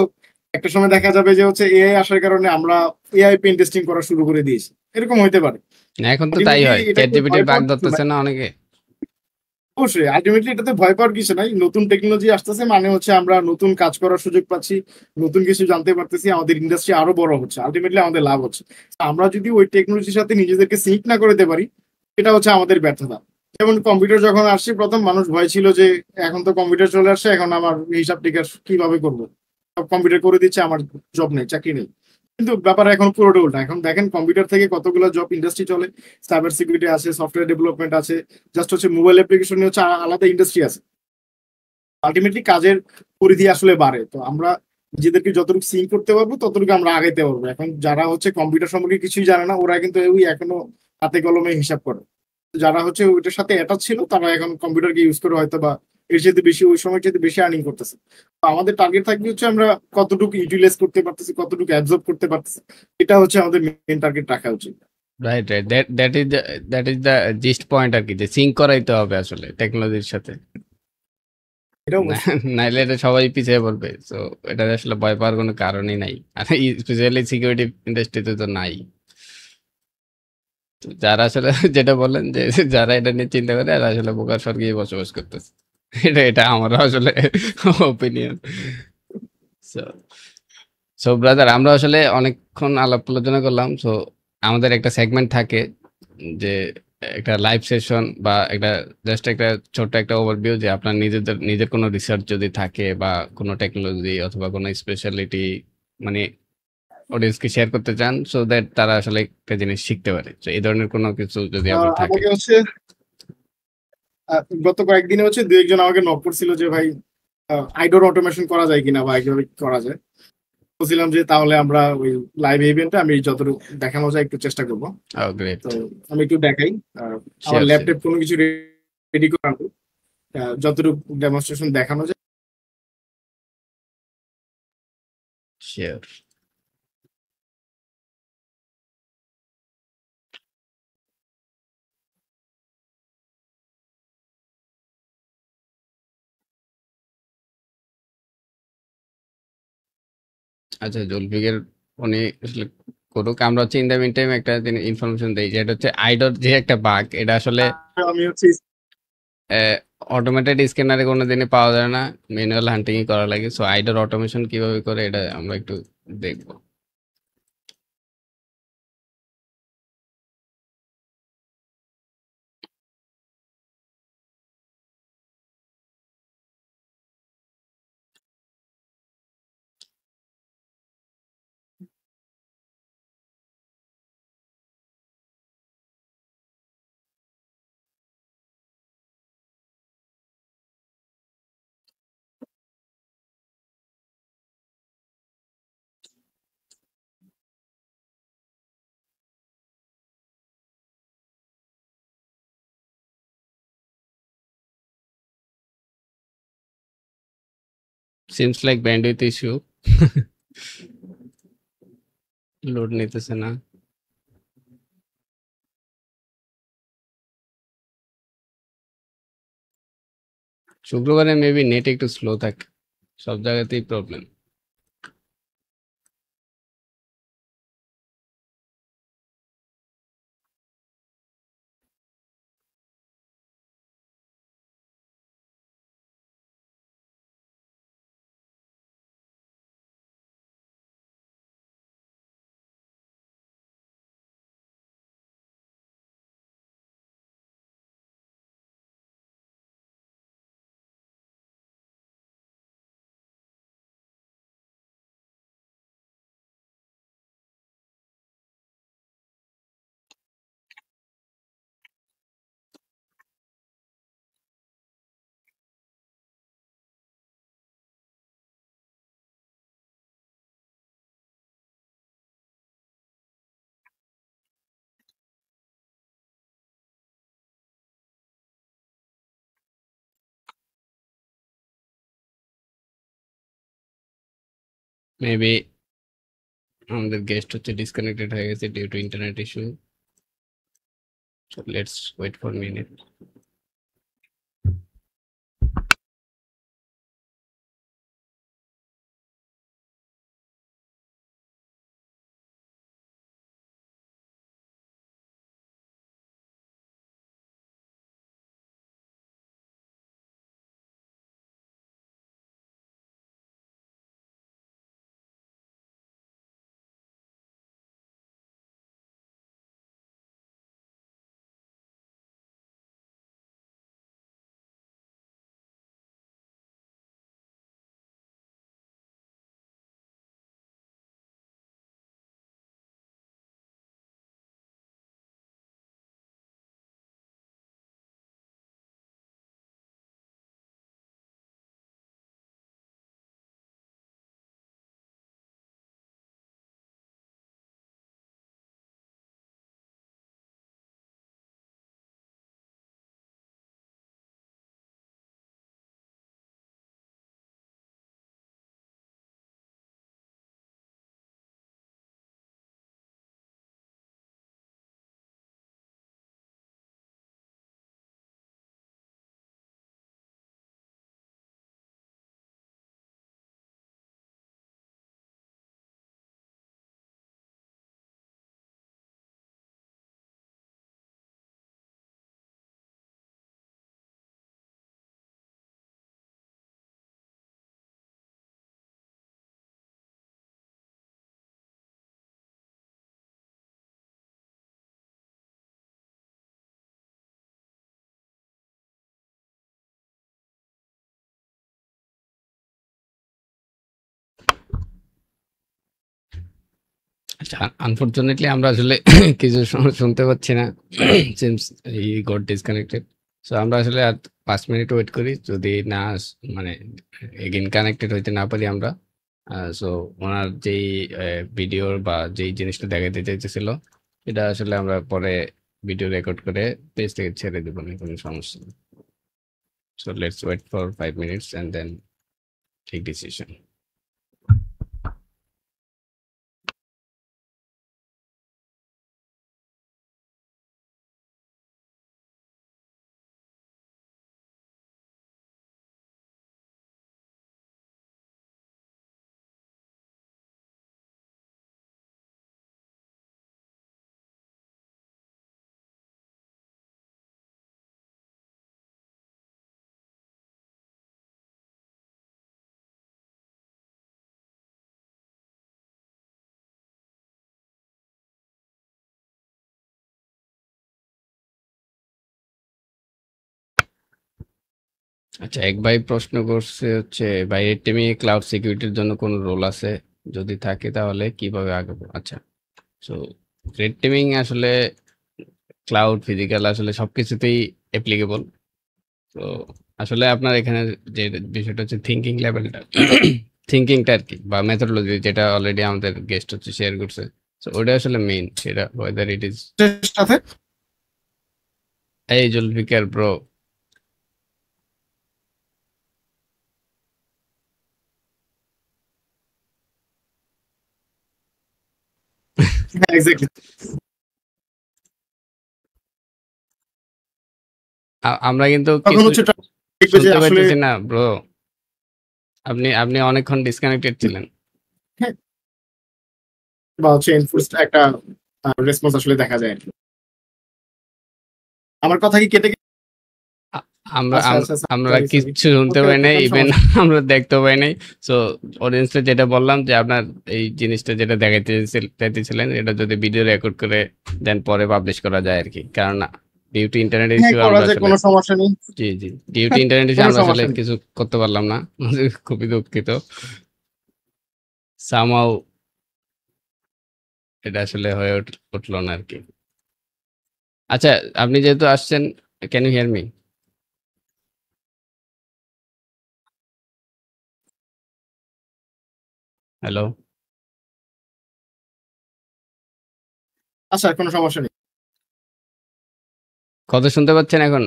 একটা সময় দেখা যাবে যে হচ্ছে এআই আসার কারণে আমরা এআই পেন টেস্টিং করা শুরু করে দিয়েছি, এরকম হইতে পারে। না, এখন তো তাই আলটিমেটলি হয়, চ্যাট এটাতে জিপিটির ভয় বাগ পাওয়ার কিছু ধরতেছে নাই। না অনেকে। অবশ্যই আলটিমেটলি এটাতে ভয় পাওয়ার কিছু নাই। নতুন টেকনোলজি আসতেছে মানে হচ্ছে আমরা নতুন কাজ করার সুযোগ পাচ্ছি, নতুন কিছু জানতে পারতেছি, আমাদের ইন্ডাস্ট্রি আরো বড় হচ্ছে, আলটিমেটলি আমাদের লাভ হচ্ছে। তো আমরা যদি ওই টেকনোলজির সাথে নিজেদেরকে সিঙ্ক না করতে পারি, এটা হচ্ছে আমাদের ব্যর্থতা। যেমন কম্পিউটার যখন আসছে প্রথম, মানুষ ভয় ছিল যে এখন তো কম্পিউটার চলে আসছে, এখন আমার হিসাব টিকাস কিভাবে করবো, সব কম্পিউটার করে দিচ্ছে, আমার জব নেই, চাকরি নেই। কিন্তু ব্যাপার এখন পুরোটা উল্টা। এখন দেখেন কম্পিউটার থেকে কতগুলো জব ইন্ডাস্ট্রি চলে, সাইবার সিকিউরিটি আছে, সফটওয়্যার ডেভেলপমেন্ট আছে, জাস্ট হচ্ছে মোবাইল অ্যাপ্লিকেশন নিয়ে হচ্ছে আলাদা ইন্ডাস্ট্রি আছে। আলটিমেটলি কাজের পরিধি আসলে বাড়ে। তো আমরা নিজেদেরকে যতটুকু সিং করতে পারবো ততটুকু আমরা আগাইতে পারবো। এখন যারা হচ্ছে কম্পিউটার সম্পর্কে কিছুই জানে না, ওরা কিন্তু ওই এখনো হাতে কলমে হিসাব করে। যারা হচ্ছে ওইটার সাথে অ্যাটাচ ছিল, তারা এখন কম্পিউটারকে ইউজ করে হয়তো বা এর চাইতে বেশি, ওই সময় চাইতে বেশি আর্নিং করতেছে। তো আমাদের টার্গেট থাকবে হচ্ছে আমরা কতটুকু ইউটিলাইজ করতে পারতেছি, কতটুকু অ্যাবজর্ব করতে পারতেছি, এটা হচ্ছে আমাদের মেন টার্গেট রাখা উচিত। Right, right, that is the gist point আর কি, যে সিঙ্ক করাইতে হবে আসলে টেকনোলজির সাথে। এটা না, অবশ্যই। নাইলে এটা সবাই পিছিয়ে পড়বে। তো এটা আসলে ভয় পাওয়ার কোনো কারণই নাই, আর স্পেশালি সিকিউরিটি ইন্ডাস্ট্রিতে তো নাই। তো যারা আসলে যেটা বললেন যে যারা এটা নিয়ে চিন্তা করে, আর আসলে বোকার স্বর্গে বসবাস করতেছে। এটা আমারও আসলে ওপিনিয়ন। সো সো ব্রাদার, আমরা আসলে অনেকক্ষণ আলাপ আলোচনা করলাম। সো আমাদের একটা সেগমেন্ট থাকে যে একটা লাইভ সেশন বা একটা জাস্ট একটা ছোট্ট একটা ওভারভিউ, যে আপনার নিজের কোনো রিসার্চ যদি থাকে বা কোনো টেকনোলজি অথবা কোনো স্পেশালিটি মানে অডিয়েন্সকে শেয়ার করতে চান, সো দ্যাট তারা আসলে একটা জিনিস শিখতে পারে। তো এই ধরনের কোনো কিছু যদি আপনার থাকে। আমাকে হচ্ছে গত কয়েকদিনে হচ্ছে দু একজন আমাকে নক করছিল যে ভাই আইডোর অটোমেশন করা যায় কিনা বা কিভাবে কি করা যায়। বলছিলাম যে তাহলে আমরা ওই লাইভ ইভেন্টে আমি যতটুকু দেখানো যায় একটু চেষ্টা করব। ও গ্রেট। তো আমি একটু দেখাই। আমার শিওর, শিওর, ল্যাপটপ কোনো কিছু রেডি করে আনবো, যতটুকু ডেমনস্ট্রেশন দেখানো যায়। শিওর। আচ্ছা, জুলফিকার উনি আসলে করুক, আমরা হচ্ছে ইন দ্য মিন টাইম একটা ইনফরমেশন দেই, যেটা হচ্ছে আইডর যে একটা বাগ, এটা আসলে আমি হচ্ছে অটোমেটেড স্ক্যানারে কোনো দিনই পাওয়া যায় না, ম্যানুয়াল হান্টিংই করা লাগে। সো আইডর অটোমেশন কিভাবে করে এটা আমরা একটু দেখবো। Seems like bandwidth issue. Load নিতেছে না। শুক্রবারে মেবি নেট একটু স্লো থাকে, সব জায়গাতেই প্রবলেম। মেবি আমাদের গেস্ট হচ্ছে ডিসকানেক্টেড হয়ে গেছে due to internet issue. So let's wait for minute. আচ্ছা, আনফরচুনেটলি আমরা আসলে কিছু শুনতে পাচ্ছি না। Seems he got disconnected. So আমরা আসলে আর 5 মিনিট ওয়েট করি, যদি না মানে এগেইন কানেক্টেড হইতে না পারি আমরা। সো ওনার যেই ভিডিওর বা যেই জিনিসটা দেখাতে চাইতেছিল এটা আসলে আমরা পরে ভিডিও রেকর্ড করে পেজ থেকে ছেড়ে দেবো না, কোনো সমস্যা নেই। So let's wait for 5 minutes and then take decision. আচ্ছা, এক ভাই প্রশ্ন করছে হচ্ছে, বাইরের টিমে ক্লাউড সিকিউরিটির জন্য কোনো রোল আছে? যদি থাকে তাহলে কিভাবে আগাবো? আচ্ছা, সো রেড টিমিং আসলে ক্লাউড ফিজিক্যাল আসলে সবকিছুতেই অ্যাপ্লিকেবল। তো আসলে আপনার এখানে যে বিষয়টা হচ্ছে থিঙ্কিং লেভেলটা, থিঙ্কিংটা আর কি, বা মেথোডোলজি যেটা অলরেডি আমাদের গেস্ট হচ্ছে শেয়ার করছে। তো ওটা আসলে মেইন, সেটা ওয়েদার ইট ইজ। সাথে এই জুলফিকার ব্রো, হ্যাঁ এক্স্যাক্টলি। আমরা কিন্তু তখন কিছু হচ্ছে দেখবে যে শুনতে আসলে পাইতেছি না ব্রো। আপনি আপনি অনেকক্ষণ ডিসকানেক্টেড ছিলেন। হ্যাঁ, বা হচ্ছে এনফোর্সড একটা রেসপন্স আসলে দেখা যায় আর কি। আমার কথা কি কেটে গেছে? আ- আমরা আচ্ছা আম- আচ্ছা, আমরা সরি সরি। কিচ্ছু শুনতে ওকে পাই ওকে, নাই, কোনো ইভেন সমস্যা আমরা দেখতেও পাই নাই। সো অডিয়েন্সকে যেটা বললাম যে আপনার এই জিনিসটা যেটা দেখাইতে চাইতেছিলেন এটা যদি ভিডিও রেকর্ড করে দেন পরে পাবলিশ করা যায় আর কি, কারণ ডিউ টু ইন্টারনেট নেই। হ্যাঁ ইস্যু করা আমরা যায়, আসলে, কোনো সমস্যা নেই। জি জি, ডিউ টু হ্যাঁ, ইন্টারনেট ইস্যু কোনো আমরা আসলে সমস্যা নেই। কিছু করতে পারলাম না। খুবই দুঃখিত। সামহাউ এটা আসলে হয়ে উঠলো না আর কি। আচ্ছা, আপনি যেহেতু আসছেন, can you hear me? Hello, আচ্ছা কোনো সমস্যা নেই। কথা শুনতে পাচ্ছেন এখন?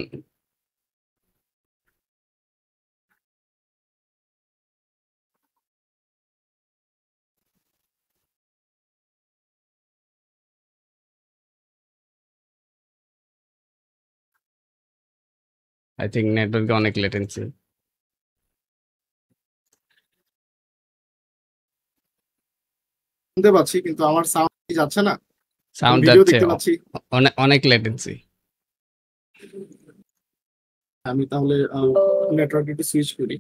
আই থিঙ্ক নেটওয়ার্কে অনেক লেটেন্সি। শুনতে পাচ্ছি কিন্তু আমার সাউন্ড যাচ্ছে না, সাউন্ড ভিডিও যাচ্ছে, দেখতে পাচ্ছি। অনেক অনেক লেটেন্সি। আমি তাহলে নেটওয়ার্ক একটু সুইচ করি।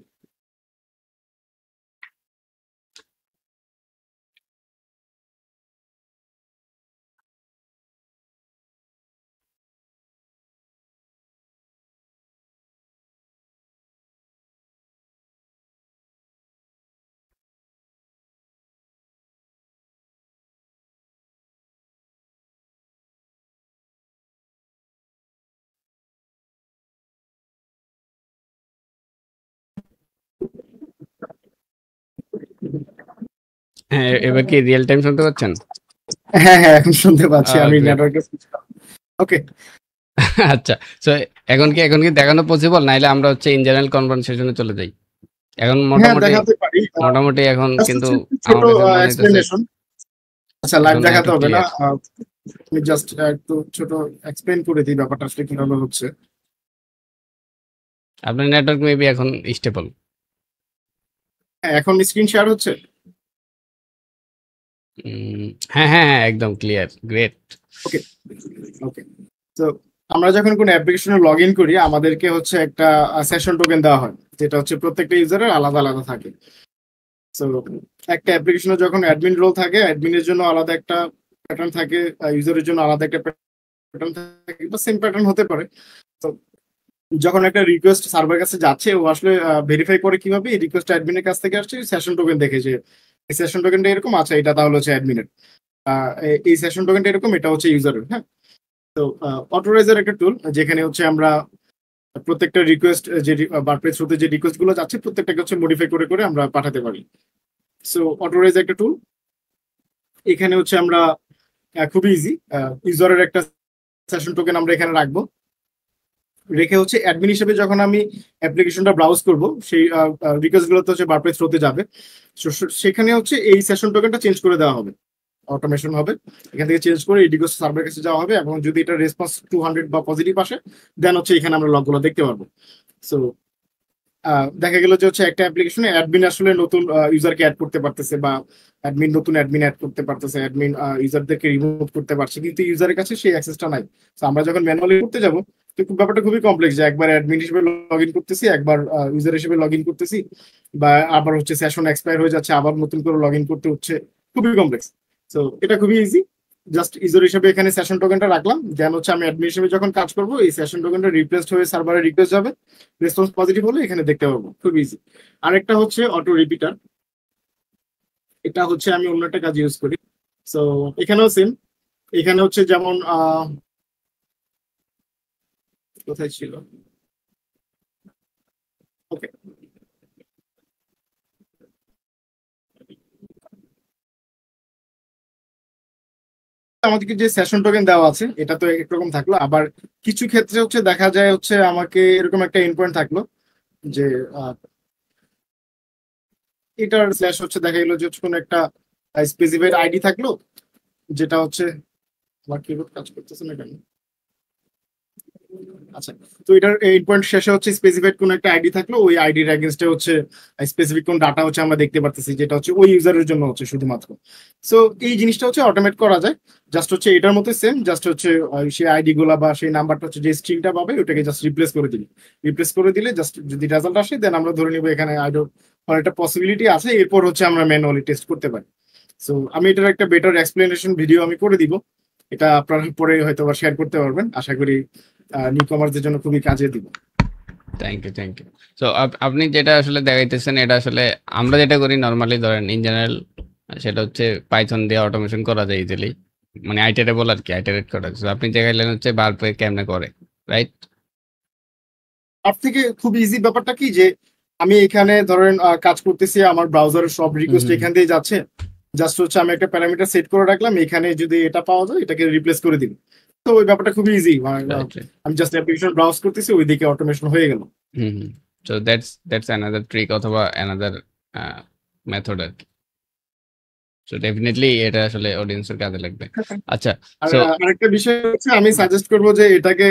হ্যাঁ, এবার কি রিয়েল টাইম শুনতে পাচ্ছেন? হ্যাঁ হ্যাঁ, এখন শুনতে পাচ্ছি। আমি গ্রেট। নেটওয়ার্কে ওকে। আচ্ছা, সো এখন কি দেখানো পসিবল, নাইলে আমরা হচ্ছে ইন জেনারেল কনভারসেশনে চলে যাই? এখন হ্যাঁ, মোটামুটি দেখাতে পারি। মোটামুটি এখন জাস্ট কিন্তু হচ্ছে একটু ছোট আমার কাছে মনে হইতেছে এক্সপ্লেনেশন। আচ্ছা, লাইভ এখন দেখাতে একটু হবে না। ক্লিয়ার। আমি জাস্ট একটু ছোট এক্সপ্লেন করে দিই ব্যাপারটা আসলে কিভাবে হচ্ছে। আপনার নেটওয়ার্ক মেবি এখন স্টেবল। হ্যাঁ, এখন স্ক্রিন শেয়ার হচ্ছে। হ্যাঁ হ্যাঁ হ্যাঁ, একদম ক্লিয়ার, গ্রেট। ওকে ওকে। তো আমরা যখন কোনো অ্যাপ্লিকেশনে লগ ইন করি, আমাদেরকে হচ্ছে একটা সেশন টোকেন দেওয়া হয়, যেটা হচ্ছে প্রত্যেকটা ইউজারের আলাদা আলাদা থাকে। তো একটা অ্যাপ্লিকেশনে যখন অ্যাডমিন রোল থাকে, অ্যাডমিনের জন্য আলাদা একটা প্যাটার্ন থাকে, ইউজারের জন্য আলাদা একটা প্যাটার্ন থাকে, বা সেম প্যাটার্ন হতে পারে। তো যখন একটা রিকোয়েস্ট সার্ভার কাছে যাচ্ছে, ও আসলে ভেরিফাই করে কিভাবে এই রিকোয়েস্ট অ্যাডমিনের কাছ থেকে আসছে, সেশন টোকেন দেখে যে এই সেশন টোকেনটা এরকম, আচ্ছা এটা তাহলে হচ্ছে অ্যাডমিনের, এই সেশন টোকেনটা এরকম, এটা হচ্ছে ইউজারের। হ্যাঁ, তো অটোরাইজার একটা টুল, যেখানে হচ্ছে আমরা প্রত্যেকটা রিকোয়েস্ট যে বারপ্রেস হতে যে রিকোয়েস্ট গুলো যাচ্ছে, প্রত্যেকটাকে হচ্ছে মডিফাই করে করে আমরা পাঠাতে পারি। সো অটোরাইজ একটা টুল। এখানে হচ্ছে আমরা খুবই ইজি, ইউজারের একটা সেশন টোকেন আমরা এখানে রাখবো, রেখে হচ্ছে অ্যাডমিন হিসেবে যখন আমি অ্যাপ্লিকেশনটা ব্রাউজ করব, সেই রিকোয়েস্ট গুলো তো হচ্ছে বারপ্রেস থ্রোতে যাবে। সেখানে হচ্ছে এই সেশন টোকেনটা চেঞ্জ করে দেওয়া হবে, অটোমেশন হবে, এখান থেকে চেঞ্জ করে এই রিকোয়েস্ট সার্ভারের কাছে যাওয়া হবে, এবং যদি এটা রেসপন্স 200 বা পজিটিভ আসে, দেন হচ্ছে এখানে আমরা লগগুলো দেখতে পারবো। সো দেখা গেল যে হচ্ছে একটা অ্যাপ্লিকেশনে অ্যাডমিন আসলে নতুন ইউজারকে অ্যাড করতে পারতেছে, বা অ্যাডমিন নতুন অ্যাডমিন অ্যাড করতে পারতেছে, অ্যাডমিন ইউজারদেরকে রিমুভ করতে পারছে, কিন্তু ইউজারের কাছে সেই অ্যাক্সেসটা নাই। তো আমরা যখন ম্যানুয়ালি করতে যাব, তো ব্যাপারটা খুবই কমপ্লেক্স, যে একবার অ্যাডমিন হিসেবে লগ ইন করতেছি, একবার ইউজার হিসেবে লগ ইন করতেছি, বা আবার হচ্ছে সেশন এক্সপায়ার হয়ে যাচ্ছে, আবার নতুন করে লগ ইন করতে হচ্ছে, খুবই কমপ্লেক্স। তো এটা খুবই ইজি, জাস্ট ইউজার হিসেবে এখানে সেশন টোকেনটা রাখলাম, দেন হচ্ছে আমি অ্যাডমিন হিসেবে যখন কাজ করবো, এই সেশন টোকেনটা রিপ্লেসড হয়ে সার্ভারে রিকোয়েস্ট যাবে, রেসপন্স পজিটিভ হলে এখানে দেখতে পাবো, খুব ইজি। আরেকটা হচ্ছে অটো রিপিটার, এটা হচ্ছে আমি অন্য একটা কাজ ইউজ করি। সো এখানেও সেম, এখানে হচ্ছে যেমন কোথায় ছিল, ওকে, আমাদেরকে যে সেশন টোকেন দেওয়া আছে, এটা তো একরকম থাকলো, আবার কিছু ক্ষেত্রে হচ্ছে দেখা যায় হচ্ছে আমাকে এরকম একটা এন্ডপয়েন্ট থাকলো, যে এটার স্ল্যাশ হচ্ছে দেখা গেলো যে হচ্ছে কোনো একটা স্পেসিফাইড আইডি থাকলো, যেটা হচ্ছে আমার কিবোর্ড কাজ করতেছে না কেন। আচ্ছা, তো এটার এইট পয়েন্ট শেষে হচ্ছে স্পেসিফাইড কোন একটা আইডি থাকলো, ওই আইডির এগেইনস্টে হচ্ছে স্পেসিফিক কোন ডাটা হচ্ছে আমরা দেখতে পারতেছি, যেটা হচ্ছে ওই ইউজারের জন্য হচ্ছে শুধুমাত্র। সো এই জিনিসটা হচ্ছে অটোমেট করা যায়, জাস্ট হচ্ছে এটার মতো সেম, জাস্ট হচ্ছে সেই আইডি গুলা বা সেই নাম্বারটা হচ্ছে যে স্ট্রিংটা পাবে, ওটাকে জাস্ট রিপ্লেস করে দিলে জাস্ট যদি রেজাল্ট আসে, দেন আমরা ধরে নিবো এখানে আইডো একটা পসিবিলিটি আছে, এরপর হচ্ছে আমরা ম্যানুয়ালি টেস্ট করতে পারি। সো আমি এটার একটা বেটার এক্সপ্লেনেশন ভিডিও আমি করে দিব, এটা আপনারা পরে হয়তো শেয়ার করতে পারবেন, আশা করি নিউ কমার্সদের জন্য খুবই কাজে দিব। Thank you, thank you. So আপনি যেটা আসলে দেখাইতেছেন, এটা আসলে আমরা যেটা করি নর্মালি, ধরেন ইন জেনারেল, সেটা হচ্ছে পাইথন দিয়ে অটোমেশন করা যায় ইজিলি, মানে আইটারেবল আর কি, আইটারেট করা। So আপনি দেখাইলেন হচ্ছে বারপে কেমনে করে, রাইট? তার থেকে খুব ইজি ব্যাপারটা কি, যে আমি এখানে ধরেন কাজ করতেছি, আমার ব্রাউজারের সব রিকোয়েস্ট এখান দিয়ে যাচ্ছে, জাস্ট হচ্ছে আমি একটা প্যারামিটার সেট করে রাখলাম, এখানে যদি এটা পাওয়া যায় এটাকে রিপ্লেস করে দিন। তো ওই ব্যাপারটা খুবই ইজি, রাইট, রাইট। আমি জাস্ট অ্যাপ্লিকেশন ব্রাউজ করতেছি, ওইদিকে অটোমেশন হয়ে গেল। হুম। সো দ্যাটস অ্যানাদার ট্রিক অথবা অ্যানাদার মেথড আর কি। সো ডেফিনেটলি এটা আসলে অডিয়েন্সের কাজে লাগবে। আচ্ছা, আর সো আরেকটা বিষয় হচ্ছে আমি সাজেস্ট করবো যে এটাকে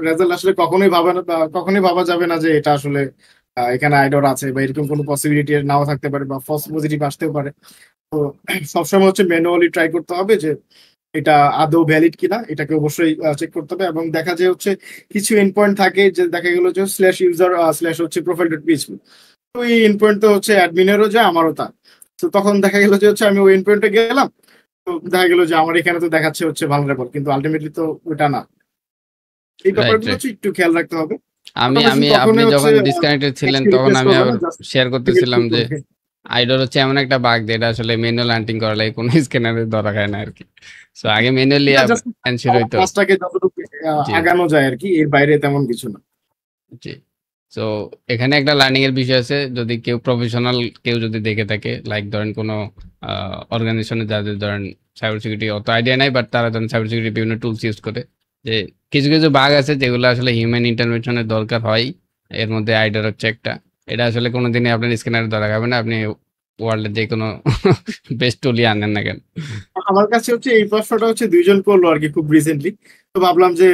রেজাল্ট আসলে কখনোই ভাবা যাবে না যে এটা আসলে এখানে আইডর আছে বা এরকম কোনো পসিবিলিটি নাও থাকতে পারে বা ফলস পজিটিভ আসতেও পারে। তো সবসময় হচ্ছে ম্যানুয়ালি ট্রাই করতে হবে যে এটা আদৌ ভ্যালিড কিনা, এটাকে অবশ্যই চেক করতে হবে। এবং দেখা যায় হচ্ছে কিছু এন্ড পয়েন্ট থাকে যে দেখা গেল যে স্ল্যাশ ইউজার স্ল্যাশ হচ্ছে প্রোফাইল ডট পিএইচপি, তো এই এন্ড পয়েন্ট তো হচ্ছে অ্যাডমিনেরও যায় আমারও তা। তো তখন দেখা গেল যে হচ্ছে আমি ওই এন্ড পয়েন্টে গেলাম, তো দেখা গেল যে আমার এখানে তো দেখাচ্ছে হচ্ছে ভালনারেবল, কিন্তু আলটিমেটলি তো ওটা না। এই রাইট, ব্যাপারগুলো রাইট। হচ্ছে একটু খেয়াল রাখতে হবে। আমি অটোমেশন আমি আপনি কখনোই হচ্ছে যখন ডিসকানেক্টেড ছিলেন তখন রিপ্লেস আমি করবে না, আবার জাস্ট শেয়ার করতেছিলাম যে করবে। আইডল হচ্ছে এমন একটা বাগ যেটা আসলে ম্যানুয়াল হান্টিং করা লাগে, কোনো স্ক্যানারে ধরা খায় না আর কি। সো আগে ম্যানুয়ালি এটা জাস্ট এনশিওর হইতো। কাজটাকে যতটুকু জি, আগানো যায় আর কি, এর বাইরে তেমন কিছু না। জি। সো এখানে একটা লার্নিং এর বিষয় আছে, যদি কেউ প্রফেশনাল কেউ যদি দেখে থাকে, লাইক ধরেন কোনো অর্গানাইজেশনে যাদের ধরেন সাইবার সিকিউরিটি অত আইডিয়া নাই, বাট তারা ধরেন সাইবার সিকিউরিটি বিভিন্ন টুলস ইউজ করে, যে কিছু কিছু বাগ আছে যেগুলো আসলে হিউম্যান ইন্টারভেনশনের দরকার হয়। এর মধ্যে আইডার হচ্ছে একটা। এটা আসলে কোনোদিনই আপনার স্ক্যানারে ধরা খাবে না, আপনি ওয়ার্ল্ডের যে কোনো বেস্ট টুলই আনেন না কেন। আমার কাছে হচ্ছে এই প্রশ্নটা হচ্ছে দুইজন করলো আর কি খুব রিসেন্টলি। তো ভাবলাম যে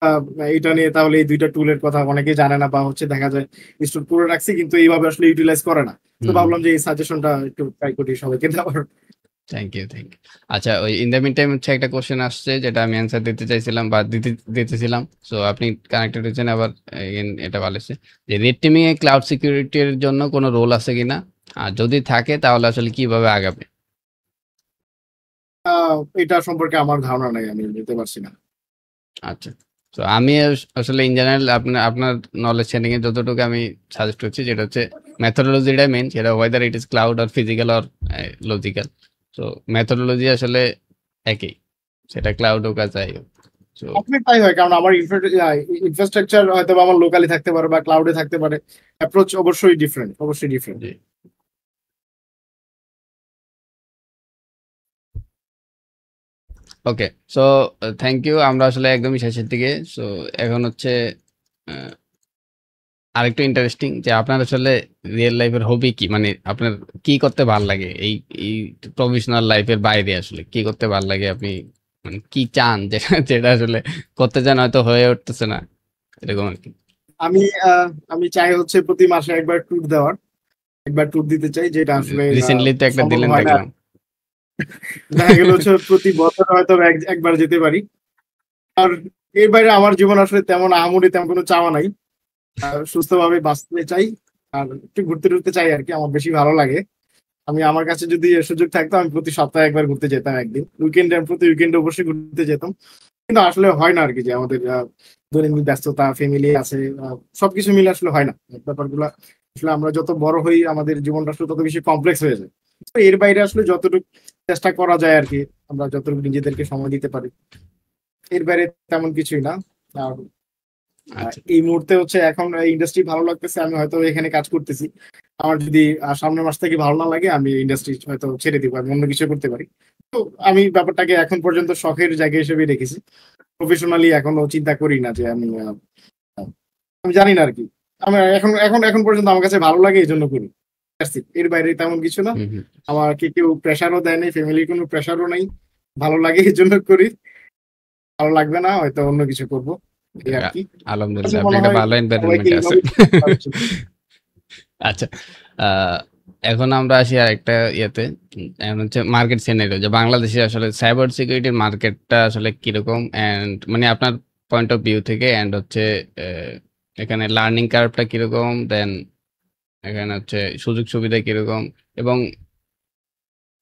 আহ, এটা নিয়ে তাহলে এই দুইটা টুলের কথা অনেকেই জানে না বা হচ্ছে দেখা যায় স্টোর করে রাখছি কিন্তু এইভাবে আসলে ইউটিলাইজ করে না। তো হুম, ভাবলাম যে এই সাজেশনটা একটু ট্রাই করি সবাইকে দেওয়ার। Thank you, thank you. আচ্ছা, ওই ইন দ্য মিন টাইম হচ্ছে একটা কোশ্চেন আসছে যেটা আমি অ্যান্সার দিতে চাইছিলাম বা দিতেছিলাম। সো আপনি কানেক্টেড হচ্ছেন আবার। এটা ভালো হচ্ছে যে রেড টিমিং এ ক্লাউড সিকিউরিটির জন্য কোনো রোল আছে কিনা, আর যদি থাকে তাহলে আসলে কিভাবে আগাবে? এটা সম্পর্কে আমার ধারণা নাই, আমি বলতে পারছি না। আচ্ছা, তো আমি আসলে ইন জেনারেল আপনার আপনার নলেজ শেয়ারিং এ যতটুকু আমি সাজেস্ট করছি, যেটা হচ্ছে মেথোডোলজিটা মেন, সেটা weather it is cloud or physical or logical. তো মেথোডোলজি আসলে একই, সেটা ক্লাউড হোক আর যাই হোক। তো আসলে তাই হয়, কারণ আমার ইনফ্রাস্ট্রাকচার হয়তো বা আমার লোকালি থাকতে পারে বা ক্লাউডে থাকতে পারে, অ্যাপ্রোচ অবশ্যই ডিফারেন্ট, অবশ্যই ডিফারেন্ট। জি, ওকে। So thank you. আমরা আসলে একদমই শেষের দিকে। সো এখন হচ্ছে আহ, আরেকটু ইন্টারেস্টিং যে আপনার আসলে রিয়েল লাইফের হবি কি, মানে আপনার কি করতে ভাল লাগে এই এই প্রফেশনাল লাইফের বাইরে আসলে কি করতে ভাল লাগে, আপনি মানে কি চান যেটা যেটা আসলে করতে চান হয়তো হয়ে উঠতেছে না, এরকম আর কি। আমি আমি চাই হচ্ছে প্রতি মাসে একবার ট্যুর দেওয়ার, একবার ট্যুর দিতে চাই, যেটা আসলে রিসেন্টলি তো একটা সম্ভব দিলেন হয় না। দেখলাম। দেখা গেল হচ্ছে প্রতি বছর হয়তো একবার যেতে পারি। আর এর বাইরে আমার জীবন আসলে তেমন আহামরি তেমন কোনো চাওয়া নাই। সুস্থভাবে বাঁচতে চাই আর একটু ঘুরতে টুরতে চাই আর কি, আমার বেশি ভালো লাগে। আমি আমার কাছে যদি এ সুযোগ থাকতো আমি প্রতি সপ্তাহে একবার ঘুরতে যেতাম, একদিন উইকেন্ডে, প্রতি উইকেন্ডে অবশ্যই ঘুরতে যেতাম। কিন্তু আসলে হয় না আর কি, যে আমাদের দৈনন্দিন ব্যস্ততা, ফ্যামিলি আছে, সবকিছু মিলে আসলে হয় না ব্যাপারগুলো। আসলে আমরা যত বড় হই আমাদের জীবনটা আসলে তত বেশি কমপ্লেক্স হয়ে যায়। তো এর বাইরে আসলে যতটুকু চেষ্টা করা যায় আর কি, আমরা যতটুকু নিজেদেরকে সময় দিতে পারি, এর বাইরে তেমন কিছুই না। আর আচ্ছা, এই মুহূর্তে হচ্ছে এখন ইন্ডাস্ট্রি ভালো লাগতেছে, আমি হয়তো এখানে কাজ করতেছি। আমার যদি সামনের মাস থেকে ভালো না লাগে আমি ইন্ডাস্ট্রি হয়তো ছেড়ে দিব, আমি অন্য কিছু করতে পারি। তো আমি ব্যাপারটাকে এখন পর্যন্ত শখের জায়গা হিসেবে রেখেছি। প্রফেশনালি এখনো চিন্তা করি না যে আমি জানি না আর কি। আমি এখন এখন এখন পর্যন্ত আমার কাছে ভালো লাগে এই জন্য করি। That's it. এর বাইরে তেমন কিছু না। হুম, হুম। আমাকে কেউ প্রেশারও দেয় নাই, ফ্যামিলির কোনো প্রেশারও নাই। ভালো লাগে এই জন্য করি, ভালো লাগবে না হয়তো অন্য কিছু করবো, এই আর কি। কাছে আলহামদুলিল্লাহ, আপনি মনে একটা হয় ভালো সবাইকে এনভায়রনমেন্টে এইভাবে আছেন। করা উচিত। আচ্ছা, আহ, এখন আমরা আসি আরেকটা ইয়েতে। এখন হচ্ছে মার্কেট সিনারিও, যে বাংলাদেশে আসলে সাইবার সিকিউরিটির মার্কেটটা আসলে কিরকম, এন্ড মানে আপনার পয়েন্ট অফ ভিউ থেকে, এন্ড হচ্ছে আহ, এখানে লার্নিং কার্ভটা কিরকম, দেন এখানে হচ্ছে সুযোগ সুবিধা কিরকম, এবং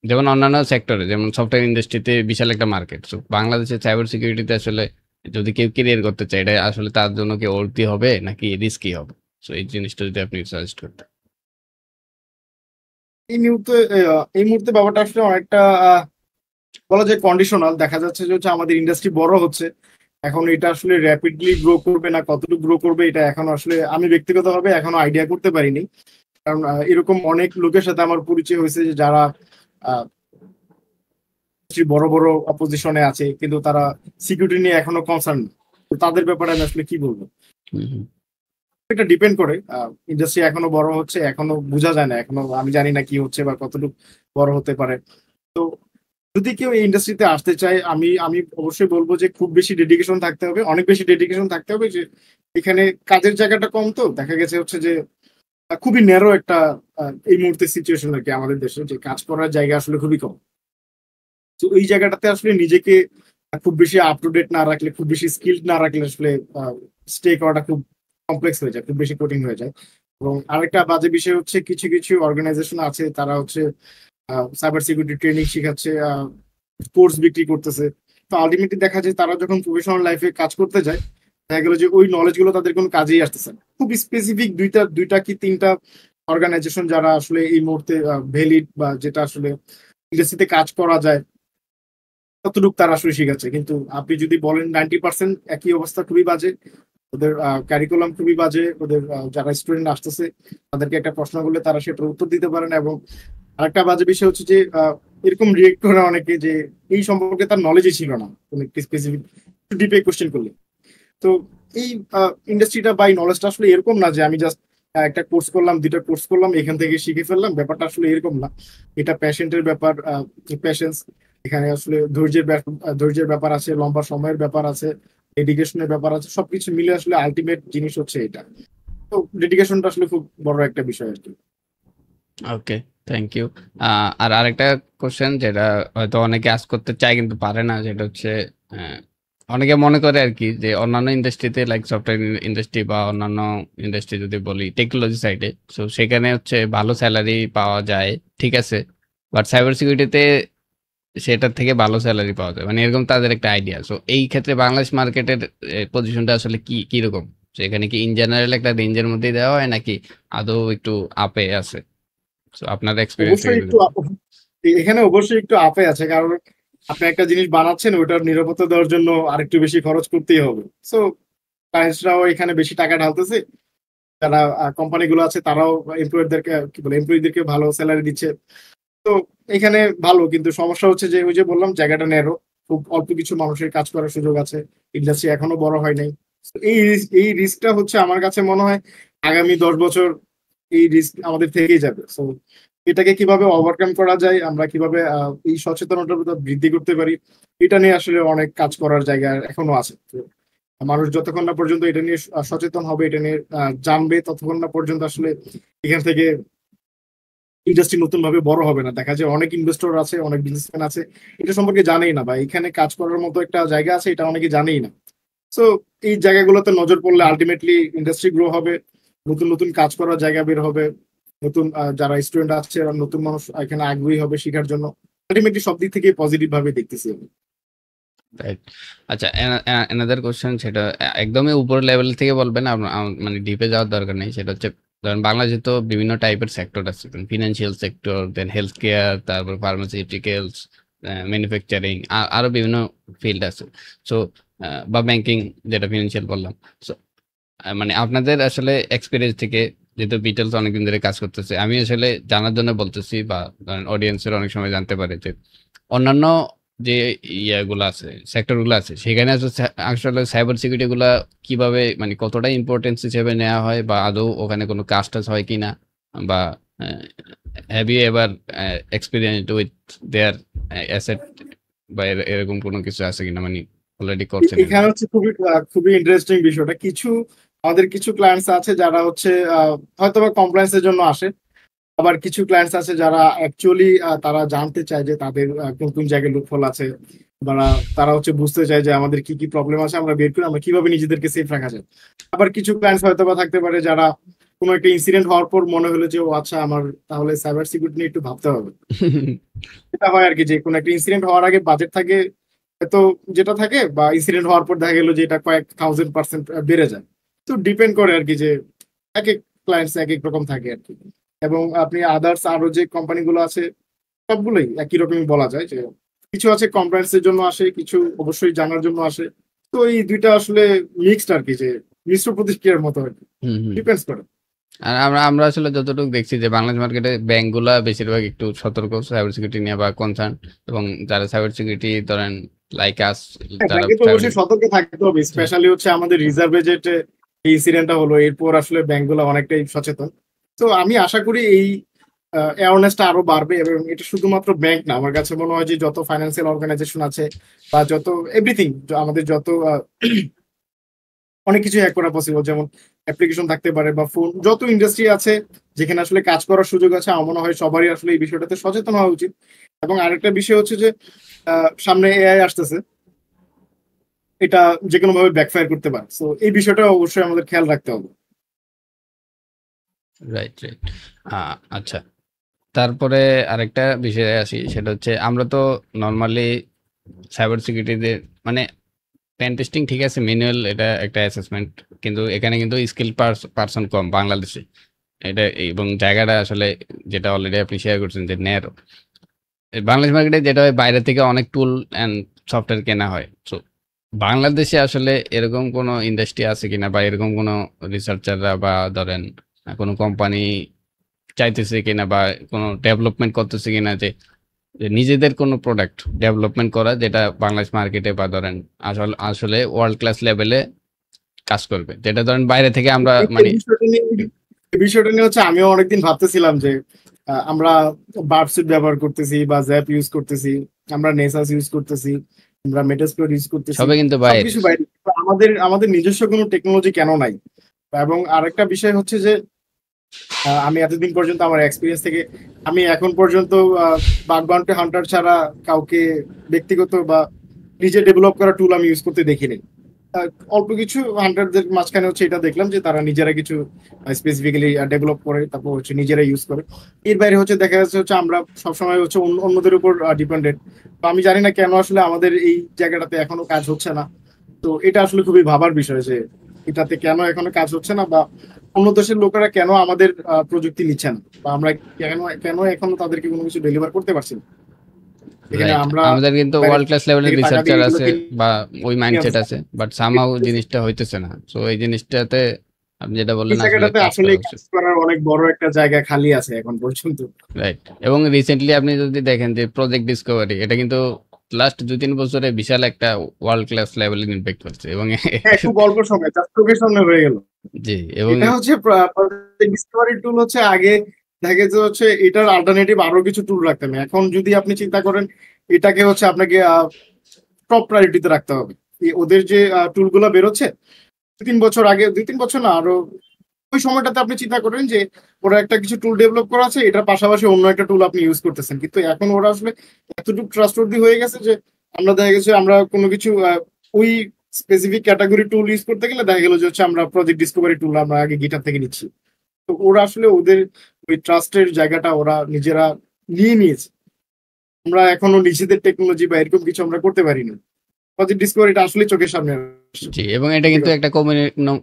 যেমন অন্যান্য সেক্টরে যেমন সফটওয়্যার ইন্ডাস্ট্রিতে বিশাল একটা মার্কেট। সো বাংলাদেশের সাইবার সিকিউরিটিতে আসলে যদি কেউ ক্যারিয়ার করতে চায়, এটা আসলে তার জন্য কি ওর্থি হবে নাকি রিস্কি হবে? সো এই জিনিসটা যদি আপনি সাজেস্ট করতেন। এই মুহূর্তে ব্যাপারটা আসলে অনেকটা বলা যায় কন্ডিশনাল। দেখা যাচ্ছে যে হচ্ছে আমাদের ইন্ডাস্ট্রি বড় হচ্ছে, এখন এটা আসলে র্যাপিডলি গ্রো করবে না কতটুকু গ্রো করবে এটা এখন আসলে আমি ব্যক্তিগতভাবে এখনো আইডিয়া করতে পারিনি। কারণ এরকম অনেক লোকের সাথে আমার পরিচয় হয়েছে যে যারা আহ, বড় বড় পজিশনে আছে কিন্তু তারা সিকিউরিটি নিয়ে এখনো কনসার্ন। তো তাদের ব্যাপারে আমি আসলে কি বলবো। হুম, হুম। এটা ডিপেন্ড করে। ইন্ডাস্ট্রি এখনো বড় হচ্ছে, এখনো বোঝা যায় না, এখনো আমি জানি না কি হচ্ছে বা কতটুকু বড় হতে পারে। তো যদি কেউ এই ইন্ডাস্ট্রিতে আসতে চায়, আমি আমি অবশ্যই বলবো যে খুব বেশি ডেডিকেশন থাকতে হবে, অনেক বেশি ডেডিকেশন থাকতে হবে। যে এখানে কাজের জায়গাটা কম, তো দেখা গেছে হচ্ছে যে খুবই ন্যারো একটা এই মুহূর্তে সিচুয়েশন আর কি আমাদের দেশে, যে কাজ করার জায়গা আসলে খুবই কম। তো এই জায়গাটাতে আসলে নিজেকে খুব বেশি আপ টু ডেট না রাখলে, খুব বেশি স্কিল না রাখলে আসলে স্টে করাটা খুব কমপ্লেক্স হয়ে যায়, খুব বেশি কঠিন হয়ে যায়। এবং আরেকটা বাজে বিষয় হচ্ছে কিছু কিছু অর্গানাইজেশন আছে, তারা হচ্ছে সাইবার সিকিউরিটি ট্রেনিং শিখাচ্ছে, কোর্স বিক্রি করতেছে। তো আলটিমেটলি দেখা যায় তারা যখন প্রফেশনাল লাইফে কাজ করতে যায়, দেখা গেল যে ওই নলেজ গুলো তাদের কোনো কাজেই আসতেছে না। খুব স্পেসিফিক দুইটা কি তিনটা অর্গানাইজেশন যারা আসলে এই মুহূর্তে ভ্যালিড বা যেটা আসলে ইন্ডাস্ট্রিতে কাজ করা যায় ততটুকু তারা আসলে শিখাচ্ছে। কিন্তু আপনি যদি বলেন 90% একই অবস্থা, খুবই বাজে। ওদের কারিকুলাম খুবই বাজে, ওদের যারা স্টুডেন্ট আসতেছে তাদেরকে একটা প্রশ্ন করলে তারা সেটার উত্তর দিতে পারে না। এবং আরেকটা বাজে বিষয় হচ্ছে যে এরকম রিয়েক্ট করে অনেকে যে এই সম্পর্কে তার নলেজই ছিল না কোনো একটি স্পেসিফিক ডিপে কোশ্চেন করলে। তো এই ইন্ডাস্ট্রিটা বা এই নলেজটা আসলে এরকম না যে আমি জাস্ট একটা কোর্স করলাম, দুইটা কোর্স করলাম, এখান থেকে শিখে ফেললাম। ব্যাপারটা আসলে এরকম না। এটা প্যাশেন্টের ব্যাপার, প্যাশেন্স। এখানে আসলে ধৈর্যের ব্যাপার আছে, লম্বা সময়ের ব্যাপার আছে, ডেডিকেশনের ব্যাপার আছে। সবকিছু মিলে আসলে আলটিমেট জিনিস হচ্ছে এটা। তো ডেডিকেশনটা আসলে খুব বড় একটা বিষয় আর কি। ওকে, থ্যাংক ইউ। আর আরেকটা কোশ্চেন যেটা হয়তো অনেকে আস করতে চায় কিন্তু পারে না, যেটা হচ্ছে আহ, অনেকে মনে করে আর কি যে অন্যান্য ইন্ডাস্ট্রিতে লাইক সফটওয়্যার ইন্ডাস্ট্রি বা অন্যান্য ইন্ডাস্ট্রি যদি বলি টেকনোলজি সাইডে, সো সেখানে হচ্ছে ভালো স্যালারি পাওয়া যায়, ঠিক আছে, বাট সাইবার সিকিউরিটিতে সেটার থেকে ভালো স্যালারি পাওয়া যায়, মানে এরকম তাদের একটা আইডিয়া। সো এই ক্ষেত্রে বাংলাদেশ মার্কেটের পজিশনটা আসলে কি কিরকম? সেখানে কি ইন জেনারেল একটা রেঞ্জের মধ্যেই দেওয়া হয় নাকি আদৌ একটু আপে আছে? সো আপনার এক্সপেরিয়েন্স থেকে অবশ্যই যদি একটু এখানে অবশ্যই একটু আপে আছে, কারণ আপনি একটা জিনিস বানাচ্ছেন, ওটার নিরাপত্তা দেওয়ার জন্য আরেকটু বেশি খরচ করতেই হবে। সো ক্লায়েন্টসরাও এখানে বেশি টাকা ঢালতেছে, যারা কোম্পানিগুলো আছে তারাও এমপ্লয়ীদেরকে কি বলে এমপ্লয়ীদেরকে ভালো স্যালারি দিচ্ছে। তো এখানে ভালো, কিন্তু সমস্যা হচ্ছে যে ওই যে বললাম জায়গাটা ন্যারো, খুব অল্প কিছু মানুষের কাজ করার সুযোগ আছে, ইন্ডাস্ট্রি এখনো বড় হয় নাই। তো এই রিস্কটা হচ্ছে আমার কাছে মনে হয় আগামী 10 বছর এই রিস্ক আমাদের থেকেই যাবে। সো এটাকে কিভাবে ওভারকাম করা যায়, আমরা কিভাবে এই সচেতনতা বৃদ্ধি করতে পারি, এটা নিয়ে আসলে অনেক কাজ করার জায়গা এখনো আছে। তো মানুষ যতক্ষণ না পর্যন্ত এটা নিয়ে সচেতন হবে, এটা নিয়ে জানবে, ততক্ষণ না পর্যন্ত আসলে এখান থেকে ইন্ডাস্ট্রি নতুন ভাবে বড় হবে না। দেখা যায় অনেক ইনভেস্টর আছে, অনেক বিজনেসম্যান আছে, এটা সম্পর্কে জানেই না, বা এখানে কাজ করার মতো একটা জায়গা আছে এটা অনেকে জানেই না। সো এই জায়গাগুলোতে নজর পড়লে আলটিমেটলি ইন্ডাস্ট্রি গ্রো হবে, নতুন নতুন কাজ করার জায়গা বের হবে, নতুন যারা স্টুডেন্ট আছে আর নতুন মানুষ এখানে আগ্রহী হবে শেখার জন্য। আলটিমেটলি সব দিক থেকে পজিটিভ ভাবে দেখতেছি আমি। রাইট। আচ্ছা, এনাদার কোশ্চেন, সেটা একদমই উপর লেভেল থেকে বলবেন, মানে ডিপে যাওয়ার দরকার নেই। সেটা হচ্ছে ধরেন বাংলাদেশে তো বিভিন্ন টাইপের সেক্টর আছে, ফিনান্সিয়াল সেক্টর, দেন হেলথ কেয়ার, তারপর ফার্মাসিউটিক্যালস, ম্যানুফ্যাকচারিং, আরো বিভিন্ন ফিল্ড আছে। সো বা ব্যাংকিং, যেটা ফিনান্সিয়াল বললাম। সো মানে আপনাদের আসলে এক্সপিরিয়েন্স থেকে, যেহেতু বিটেলস অনেকদিন ধরে কাজ করতেছে, আমি আসলে জানার জন্য বলতেছি, বা ধরেন অডিয়েন্সের অনেক সময় জানতে পারে যে অন্যান্য যে ইয়াগুলো আছে, সেক্টর গুলো আছে, সেখানে আসলে সাইবার সিকিউরিটি গুলা কিভাবে, মানে কতটা ইম্পর্টেন্স হিসেবে নেওয়া হয়, বা আদৌ ওখানে কোনো কাজ টাজ হয় কিনা, বা have you ever experience with their asset, বা এরকম কোনো কিছু আছে কিনা, মানে অলরেডি করছেন এখানে এরকম? হচ্ছে খুবই ইন্টারেস্টিং বিষয়টা। আমাদের কিছু ক্লায়েন্টস আছে যারা হচ্ছে হয়তোবা কমপ্লায়েন্সের জন্য আসে, আবার কিছু ক্লায়েন্টস আছে যারা অ্যাকচুয়ালি তারা জানতে চায় যে তাদের কোন কোন জায়গায় লুপহোল আছে, বা তারা হচ্ছে বুঝতে চায় যে আমাদের কি কি প্রবলেম আছে, আমরা বের করে আমরা কিভাবে নিজেদেরকে সেফ রাখা যায়। আবার কিছু ক্লায়েন্টস হয়তো বা থাকতে পারে যারা কোনো একটা ইনসিডেন্ট হওয়ার পর মনে হলো যে ও আচ্ছা, আমার তাহলে সাইবার সিকিউরিটি নিয়ে একটু ভাবতে হবে। এটা হয় আর কি, যে কোনো একটা ইনসিডেন্ট হওয়ার আগে বাজেট থাকে তো, যেটা থাকে, বা ইনসিডেন্ট হওয়ার পর দেখা গেলো যে এটা কয়েক 1000% বেড়ে যায়। তো ডিপেন্ড করে আর কি, যে এক এক ক্লায়েন্টস এক এক রকম থাকে আর কি। এবং আপনি আদার্স আরো যে কোম্পানিগুলো আছে সবগুলোই একই রকমই বলা যায়, যে কিছু আছে কমপ্লায়েন্স এর জন্য আসে, কিছু অবশ্যই জানার জন্য আসে। তো এই দুইটা আসলে মিক্সড আর কি, যে মিশ্র প্রতিক্রিয়ার মতো আর কি, হুম, হুম। ডিপেন্ডস করে। আর আমরা আমরা আসলে যতটুকু দেখছি যে বাংলাদেশ মার্কেটে ব্যাংকগুলা বেশিরভাগ একটু সতর্ক সাইবার সিকিউরিটি নিয়ে বা কনসার্ন, এবং যারা সাইবার সিকিউরিটি ধরেন লাইক আস, হ্যাঁ, যারা ব্যাংকে তো সাইবার, অবশ্যই সতর্ক থাকতে হবে, স্পেশালি হচ্ছে আমাদের রিজার্ভ বাজেটে এই ইনসিডেন্টটা হলো, এরপর আসলে ব্যাংকগুলো অনেকটাই সচেতন। তো আমি আশা করি এই অ্যাওয়ারনেসটা আরো বাড়বে, এবং এটা শুধুমাত্র ব্যাংক না, আমার কাছে মনে হয় যে যত ফাইন্যান্সিয়াল অর্গানাইজেশন আছে বা যত এভরিথিং, আমাদের যত অনেক কিছু হ্যাক করা পসিবল, যেমন অ্যাপ্লিকেশন থাকতে পারে বা ফোন, যত ইন্ডাস্ট্রি আছে যেখানে আসলে কাজ করার সুযোগ আছে, আমার মনে হয় সবারই আসলে এই বিষয়টাতে সচেতন হওয়া উচিত। এবং আরেকটা বিষয় হচ্ছে যে সামনে এআই আসতেছে, এটা যে কোনো ভাবে ব্যাকফায়ার করতে পারে, তো এই বিষয়টা অবশ্যই আমাদের খেয়াল রাখতে হবে। Right, right. আচ্ছা, তারপরে আরেকটা বিষয়ে আসি, সেটা হচ্ছে আমরা তো নর্মালি সাইবার সিকিউরিটিতে মানে পেন টেস্টিং ঠিক আছে, ম্যানুয়াল এটা একটা অ্যাসেসমেন্ট, কিন্তু এখানে কিন্তু স্কিল পারসন কম বাংলাদেশে এটা, এবং জায়গাটা আসলে যেটা অলরেডি আপনি শেয়ার করছেন যে ন্যারো বাংলাদেশ মার্কেটে, যেটা হয় বাইরে থেকে অনেক টুল অ্যান্ড সফটওয়্যার কেনা হয়। সো বাংলাদেশে আসলে এরকম কোনো ইন্ডাস্ট্রি আছে কিনা, বা এরকম কোনো রিসার্চাররা বা ধরেন কোনো কোম্পানি চাইতেছে কিনা, বা কোনো ডেভেলপমেন্ট করতেছে কিনা, যে যে নিজেদের কোনো প্রোডাক্ট ডেভেলপমেন্ট করা যেটা বাংলাদেশ মার্কেটে বা ধরেন আসলে আসলে ওয়ার্ল্ড ক্লাস লেভেলে কাজ করবে, যেটা ধরেন বাইরে থেকে আমরা মানে এই বিষয়টা নিয়ে হচ্ছে আমিও অনেকদিন ভাবতেছিলাম যে আমরা বার্ডসুট ব্যবহার করতেছি বা জ্যাপ ইউজ করতেছি, আমরা নেসাস ইউজ করতেছি, আমরা মেটাস্প্লোর ইউজ করতেছি, সবে কিন্তু বাইরে। সবকিছু বাইরে, আমাদের আমাদের নিজস্ব কোনো টেকনোলজি কেন নাই? এবং আরেকটা বিষয় হচ্ছে যে আমি এতদিন পর্যন্ত আমার এক্সপিরিয়েন্স থেকে আমি এখন পর্যন্ত বাগ বাউন্টি হান্টার ছাড়া কাউকে ব্যক্তিগত বা নিজে ডেভেলপ করা টুল আমি ইউজ করতে দেখিনি। অল্প কিছু হান্টারদের মাঝখানে হচ্ছে এটা দেখলাম যে তারা নিজেরা কিছু স্পেসিফিক্যালি ডেভেলপ করে তারপর হচ্ছে নিজেরা ইউজ করে। এর বাইরে হচ্ছে দেখা যাচ্ছে হচ্ছে আমরা সবসময় হচ্ছে অন্যদের উপর ডিপেন্ডেন্ট। তো আমি জানি না কেন আসলে আমাদের এই জায়গাটাতে এখনো কাজ হচ্ছে না। তো এটা আসলে খুবই ভাবার বিষয় যে এটাতে কেন এখনো কাজ হচ্ছে না, বা অন্য দেশের লোকেরা কেন আমাদের প্রযুক্তি নিচ্ছে না, বা আমরা কেন কেন এখনো তাদেরকে কোনো কিছু ডেলিভার করতে পারছি না। এখানে রাইট, আমরা আমাদের কিন্তু বাইরে ওয়ার্ল্ড ক্লাস লেভেলের থেকে টাকা রিসার্চার দিয়ে এগুলো আছে বা ওই মাইন্ডসেট আছে, বাট সামহাউ জিনিসটা হইতেছে না। সো এই জিনিসটাতে আপনি যেটা এই বললেন আসলে জায়গাটাতে কাজ আসলে করা কাজ উচিত। করার অনেক বড় একটা জায়গা খালি আছে এখন পর্যন্ত। রাইট, এবং রিসেন্টলি আপনি যদি দেখেন যে প্রজেক্ট ডিসকভারি, এটা কিন্তু লাস্ট 2-3 বছরে বিশাল একটা ওয়ার্ল্ড ক্লাস লেভেলের ইম্প্যাক্ট করছে, এবং হ্যাঁ, খুব অল্প সময়, জাস্ট চোখের সামনে হয়ে গেল। জি, এবং এটা হচ্ছে ডিসকভারি টুল হচ্ছে, আগে দেখা যেত হচ্ছে এটার অল্টারনেটিভ আরো কিছু টুল রাখতাম, এখন যদি আপনি চিন্তা করেন এটাকে হচ্ছে আপনাকে টপ প্রায়োরিটিতে রাখতে হবে। ওদের যে টুলগুলো বেরোচ্ছে 2-3 বছর আগে, 2-3 বছর না আরো, ওই সময়টাতে আপনি চিন্তা করেন যে ওরা একটা কিছু টুল ডেভেলপ করা আছে, এটার পাশাপাশি অন্য একটা টুল আপনি ইউজ করতেছেন, কিন্তু এখন ওরা আসলে এতটুকু ট্রাস্টওয়ার্দি হয়ে গেছে যে আমরা দেখা গেছে আমরা কোনো কিছু ওই স্পেসিফিক ক্যাটাগরি টুল ইউজ করতে গেলে দেখা গেল যে হচ্ছে আমরা প্রজেক্ট ডিসকভারি টুল আমরা আগে গিটার থেকে নিচ্ছি। তো ওরা আসলে ওদের ওই ট্রাস্টের জায়গাটা ওরা নিজেরা নিয়ে নিয়েছে। আমরা এখনো নিজেদের টেকনোলজি বা এরকম কিছু আমরা করতে পারিনি। প্রজেক্ট ডিসকভারিটা আসলে চোখের সামনে আসছে। জি, এবং এটা কিন্তু একটা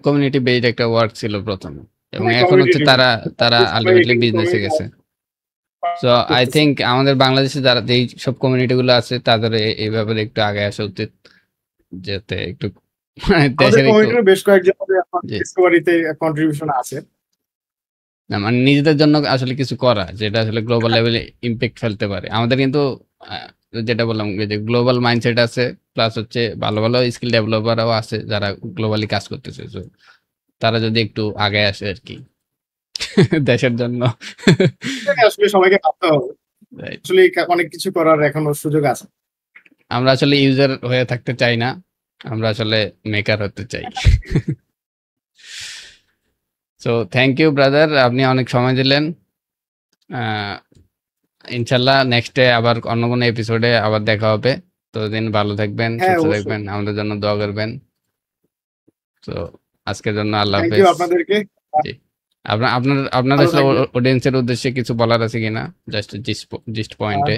কমিউনিটি বেসড একটা ওয়ার্ক ছিল প্রথমে, এবং হ্যাঁ, এখন হচ্ছে community তারা তারা driven। আলটিমেটলি সবাই বিজনেসে community গেছে। সো আই করতেছে। থিঙ্ক আমাদের বাংলাদেশে যারা যেই সব কমিউনিটি গুলো আছে তাদের এই ব্যাপারে একটু আগে আসা উচিত, যাতে একটু মানে আমাদের দেশের একটু, কমিউনিটির বেশ কয়েকজন যে ডিসকভারিতে কন্ট্রিবিউশন আছে। না মানে নিজেদের জন্য আসলে কিছু করা যেটা আসলে গ্লোবাল লেভেলে ইম্প্যাক্ট ফেলতে পারে। আমাদের কিন্তু আহ, যেটা বললাম যে গ্লোবাল মাইন্ডসেট আছে, প্লাস হচ্ছে ভালো ভালো স্কিল ডেভেলপারও আছে যারা গ্লোবালি কাজ করতেছে। So, তারা যদি একটু আগে আসে আর কি দেশের জন্য। এটাকে আসলে সবাইকে ভাবতে হবে, Right. আসলে অনেক কিছু করার এখনো সুযোগ আছে। আমরা আসলে ইউজার হয়ে থাকতে চাই না, আমরা আসলে মেকার হতে চাই। সো থ্যাংক ইউ ব্রাদার, আপনি অনেক সময় দিলেন। আহ, ইনশাল্লাহ নেক্সটে আবার অন্য কোনো এপিসোডে আবার দেখা হবে। ততদিন ভালো থাকবেন, হ্যাঁ, সুস্থ অবশ্যই। থাকবেন, আমাদের জন্য দোয়া করবেন। তো আজকের জন্য আল্লাহ থ্যাংক ইউ হাফেজ। আপনাদেরকে। জি, আপনাদের ভালো থাকবেন। অডিয়েন্সের উদ্দেশ্যে কিছু বলার আছে কিনা, জাস্ট জিস্ট পয়েন্টে?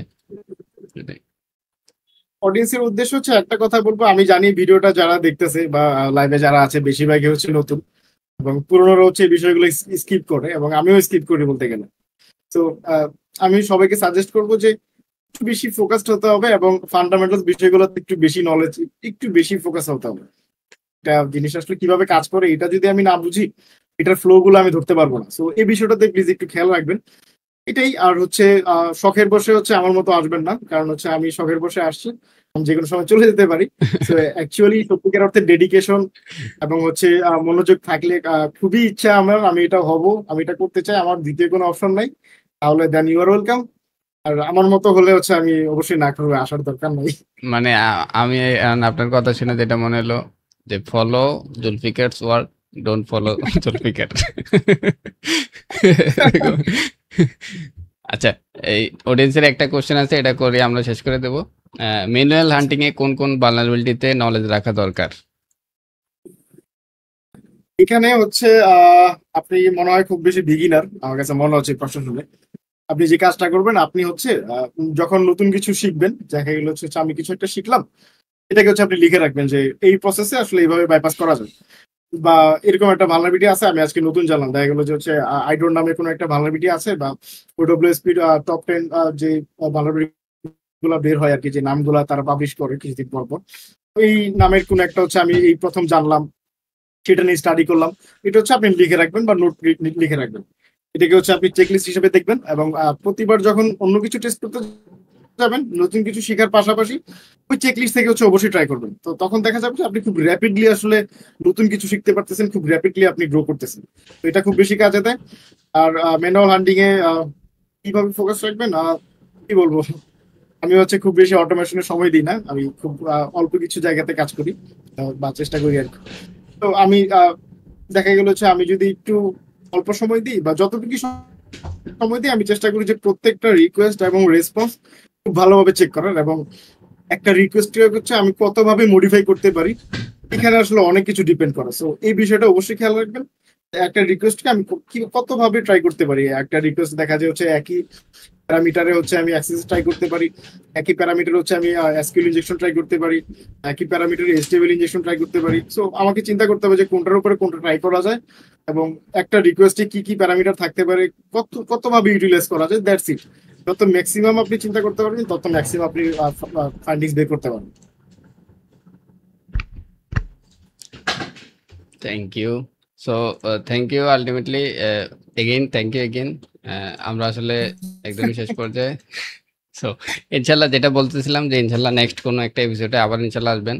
অডিয়েন্সের উদ্দেশ্য হচ্ছে একটা কথা বলবো, আমি জানি ভিডিওটা যারা দেখতেছে বা লাইভে যারা আছে বেশিরভাগই হচ্ছে নতুন, এবং পুরোনোরা হচ্ছে এই বিষয়গুলো স্কিপ করে, এবং আমিও স্কিপ করি বলতে গেলে। তো আমি সবাইকে সাজেস্ট করবো যে একটু বেশি ফোকাসড হতে হবে, এবং ফান্ডামেন্টালস বিষয়গুলোতে একটু বেশি নলেজ, একটু বেশি ফোকাস হতে হবে। এটা জিনিস আসলে কিভাবে কাজ করে এটা যদি আমি না বুঝি, এটার ফ্লো গুলো আমি ধরতে পারবো না। সো এই বিষয়টাতে প্লিজ একটু খেয়াল রাখবেন। এটাই। আর হচ্ছে শখের বসে হচ্ছে আমার মতো আসবেন না, কারণ হচ্ছে আমি শখের বসে আসছি, আমি যে কোনো সময় চলে যেতে পারি। সো অ্যাকচুয়ালি সত্যিকার অর্থে ডেডিকেশন এবং হচ্ছে মনোযোগ থাকলে খুবই ইচ্ছা আমার, আমি এটা হব, আমি এটা করতে চাই, আমার দ্বিতীয় কোনো অপশন নাই, তাহলে দেন ইউ আর ওয়েলকাম। আর আমার মতো হলে হচ্ছে আমি অবশ্যই না করবো, আসার দরকার নাই। মানে আমি আপনার কথা শুনে যেটা মনে হলো যে follow Zulfiqar's work, don't follow Zulfiqar. আচ্ছা, এই অডিয়েন্সের একটা কোশ্চেন আছে, এটা করে আমরা শেষ করে দেবো। ম্যানুয়াল হান্টিং এ কোন কোন ভালনারেবিলিটিতে নলেজ রাখা দরকার? এখানে হচ্ছে আপনি মনে হয় খুব বেশি বিগিনার, আমার কাছে মনে হচ্ছে প্রশ্ন শুনে। আপনি যে কাজটা করবেন, আপনি হচ্ছে যখন নতুন কিছু শিখবেন, দেখা গেল হচ্ছে আমি কিছু একটা শিখলাম, এটাকে হচ্ছে আপনি লিখে রাখবেন যে এই প্রসেসে আসলে এইভাবে বাইপাস করা যায়, বা এরকম একটা ভালনারেবিলিটি আছে আমি আজকে নতুন জানলাম। দেখা গেলো যে হচ্ছে আইডোর নামে কোনো একটা ভালনারেবিলিটি আছে, বা ওডব্লিউএসপি টপ 10 যে ভালনারেবিলিটি গুলা বের হয় আর কি, যে নামগুলা তারা পাবলিশ করে কিছুদিন পর পর, এই নামের কোনো একটা হচ্ছে আমি এই প্রথম জানলাম, সেটা নিয়ে স্টাডি করলাম। এটা হচ্ছে আপনি লিখে রাখবেন বা নোট লিখে রাখবেন। এটাকে হচ্ছে আপনি চেকলিস্ট হিসেবে দেখবেন, এবং প্রতিবার যখন অন্য কিছু টেস্ট করতে যাবেন, নতুন কিছু শেখার পাশাপাশি ওই চেকলিস্ট থেকে হচ্ছে অবশ্যই ট্রাই করবেন। তো তখন দেখা যাবে যে আপনি খুব র্যাপিডলি আসলে নতুন কিছু শিখতে পারতেছেন, খুব র্যাপিডলি আপনি গ্রো করতেছেন। তো এটা খুব বেশি কাজে দেয়। আর ম্যানুয়াল হান্ডিং এ কিভাবে ফোকাস রাখবেন, কি বলবো, আমি হচ্ছে খুব বেশি অটোমেশনের সময় দিই না, আমি খুব অল্প কিছু জায়গাতে কাজ করি বা চেষ্টা করি আর কি। তো আমি দেখা গেল হচ্ছে আমি যদি একটু অল্প সময় দিই বা যতটুকু সময় দিই, আমি চেষ্টা করি যে প্রত্যেকটা রিকোয়েস্ট এবং রেসপন্স খুব ভালোভাবে চেক করার, এবং একটা রিকোয়েস্ট হচ্ছে আমি কতভাবে মডিফাই করতে পারি, এখানে আসলে অনেক কিছু ডিপেন্ড করে। সো এই বিষয়টা অবশ্যই খেয়াল রাখবেন। একটা রিকোয়েস্টকে আমি কতভাবে ট্রাই করতে পারি। একটা রিকোয়েস্ট দেখা যায় হচ্ছে একই প্যারামিটারে হচ্ছে আমি অ্যাক্সেস ট্রাই করতে পারি, একই প্যারামিটার হচ্ছে আমি এসকিউএল ইনজেকশন ট্রাই করতে পারি, একই প্যারামিটারে এইচটিএমএল ইনজেকশন ট্রাই করতে পারি। সো আমাকে চিন্তা করতে হবে যে কোনটার উপরে কোনটা ট্রাই করা যায়, এবং একটা রিকোয়েস্টে কি কি প্যারামিটার থাকতে পারে, কতভাবে ইউটিলাইজ করা যায়, দ্যাটস ইট। যত ম্যাক্সিমাম আপনি চিন্তা করতে পারবেন, তত ম্যাক্সিমাম আপনি ফাইন্ডিংস বের করতে পারবেন। Thank you. So thank you ultimately, again thank you again. আমরা আসলে একদমই শেষ পর্যায়ে। সো ইনশাল্লাহ যেটা বলতেছিলাম যে ইনশাল্লাহ নেক্সট কোনো একটা এপিসোডে আবার ইনশাল্লাহ আসবেন।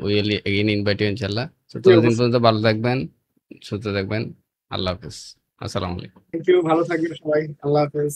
উইল এগেইন ইনভাইট ইউ ইনশাল্লাহ। তো ততদিন পর্যন্ত ভালো থাকবেন, সুস্থ থাকবেন। আল্লাহ হাফেজ, আসসালামু আলাইকুম। থ্যাংক ইউ, ভালো থাকবেন সবাই, আল্লাহ হাফেজ।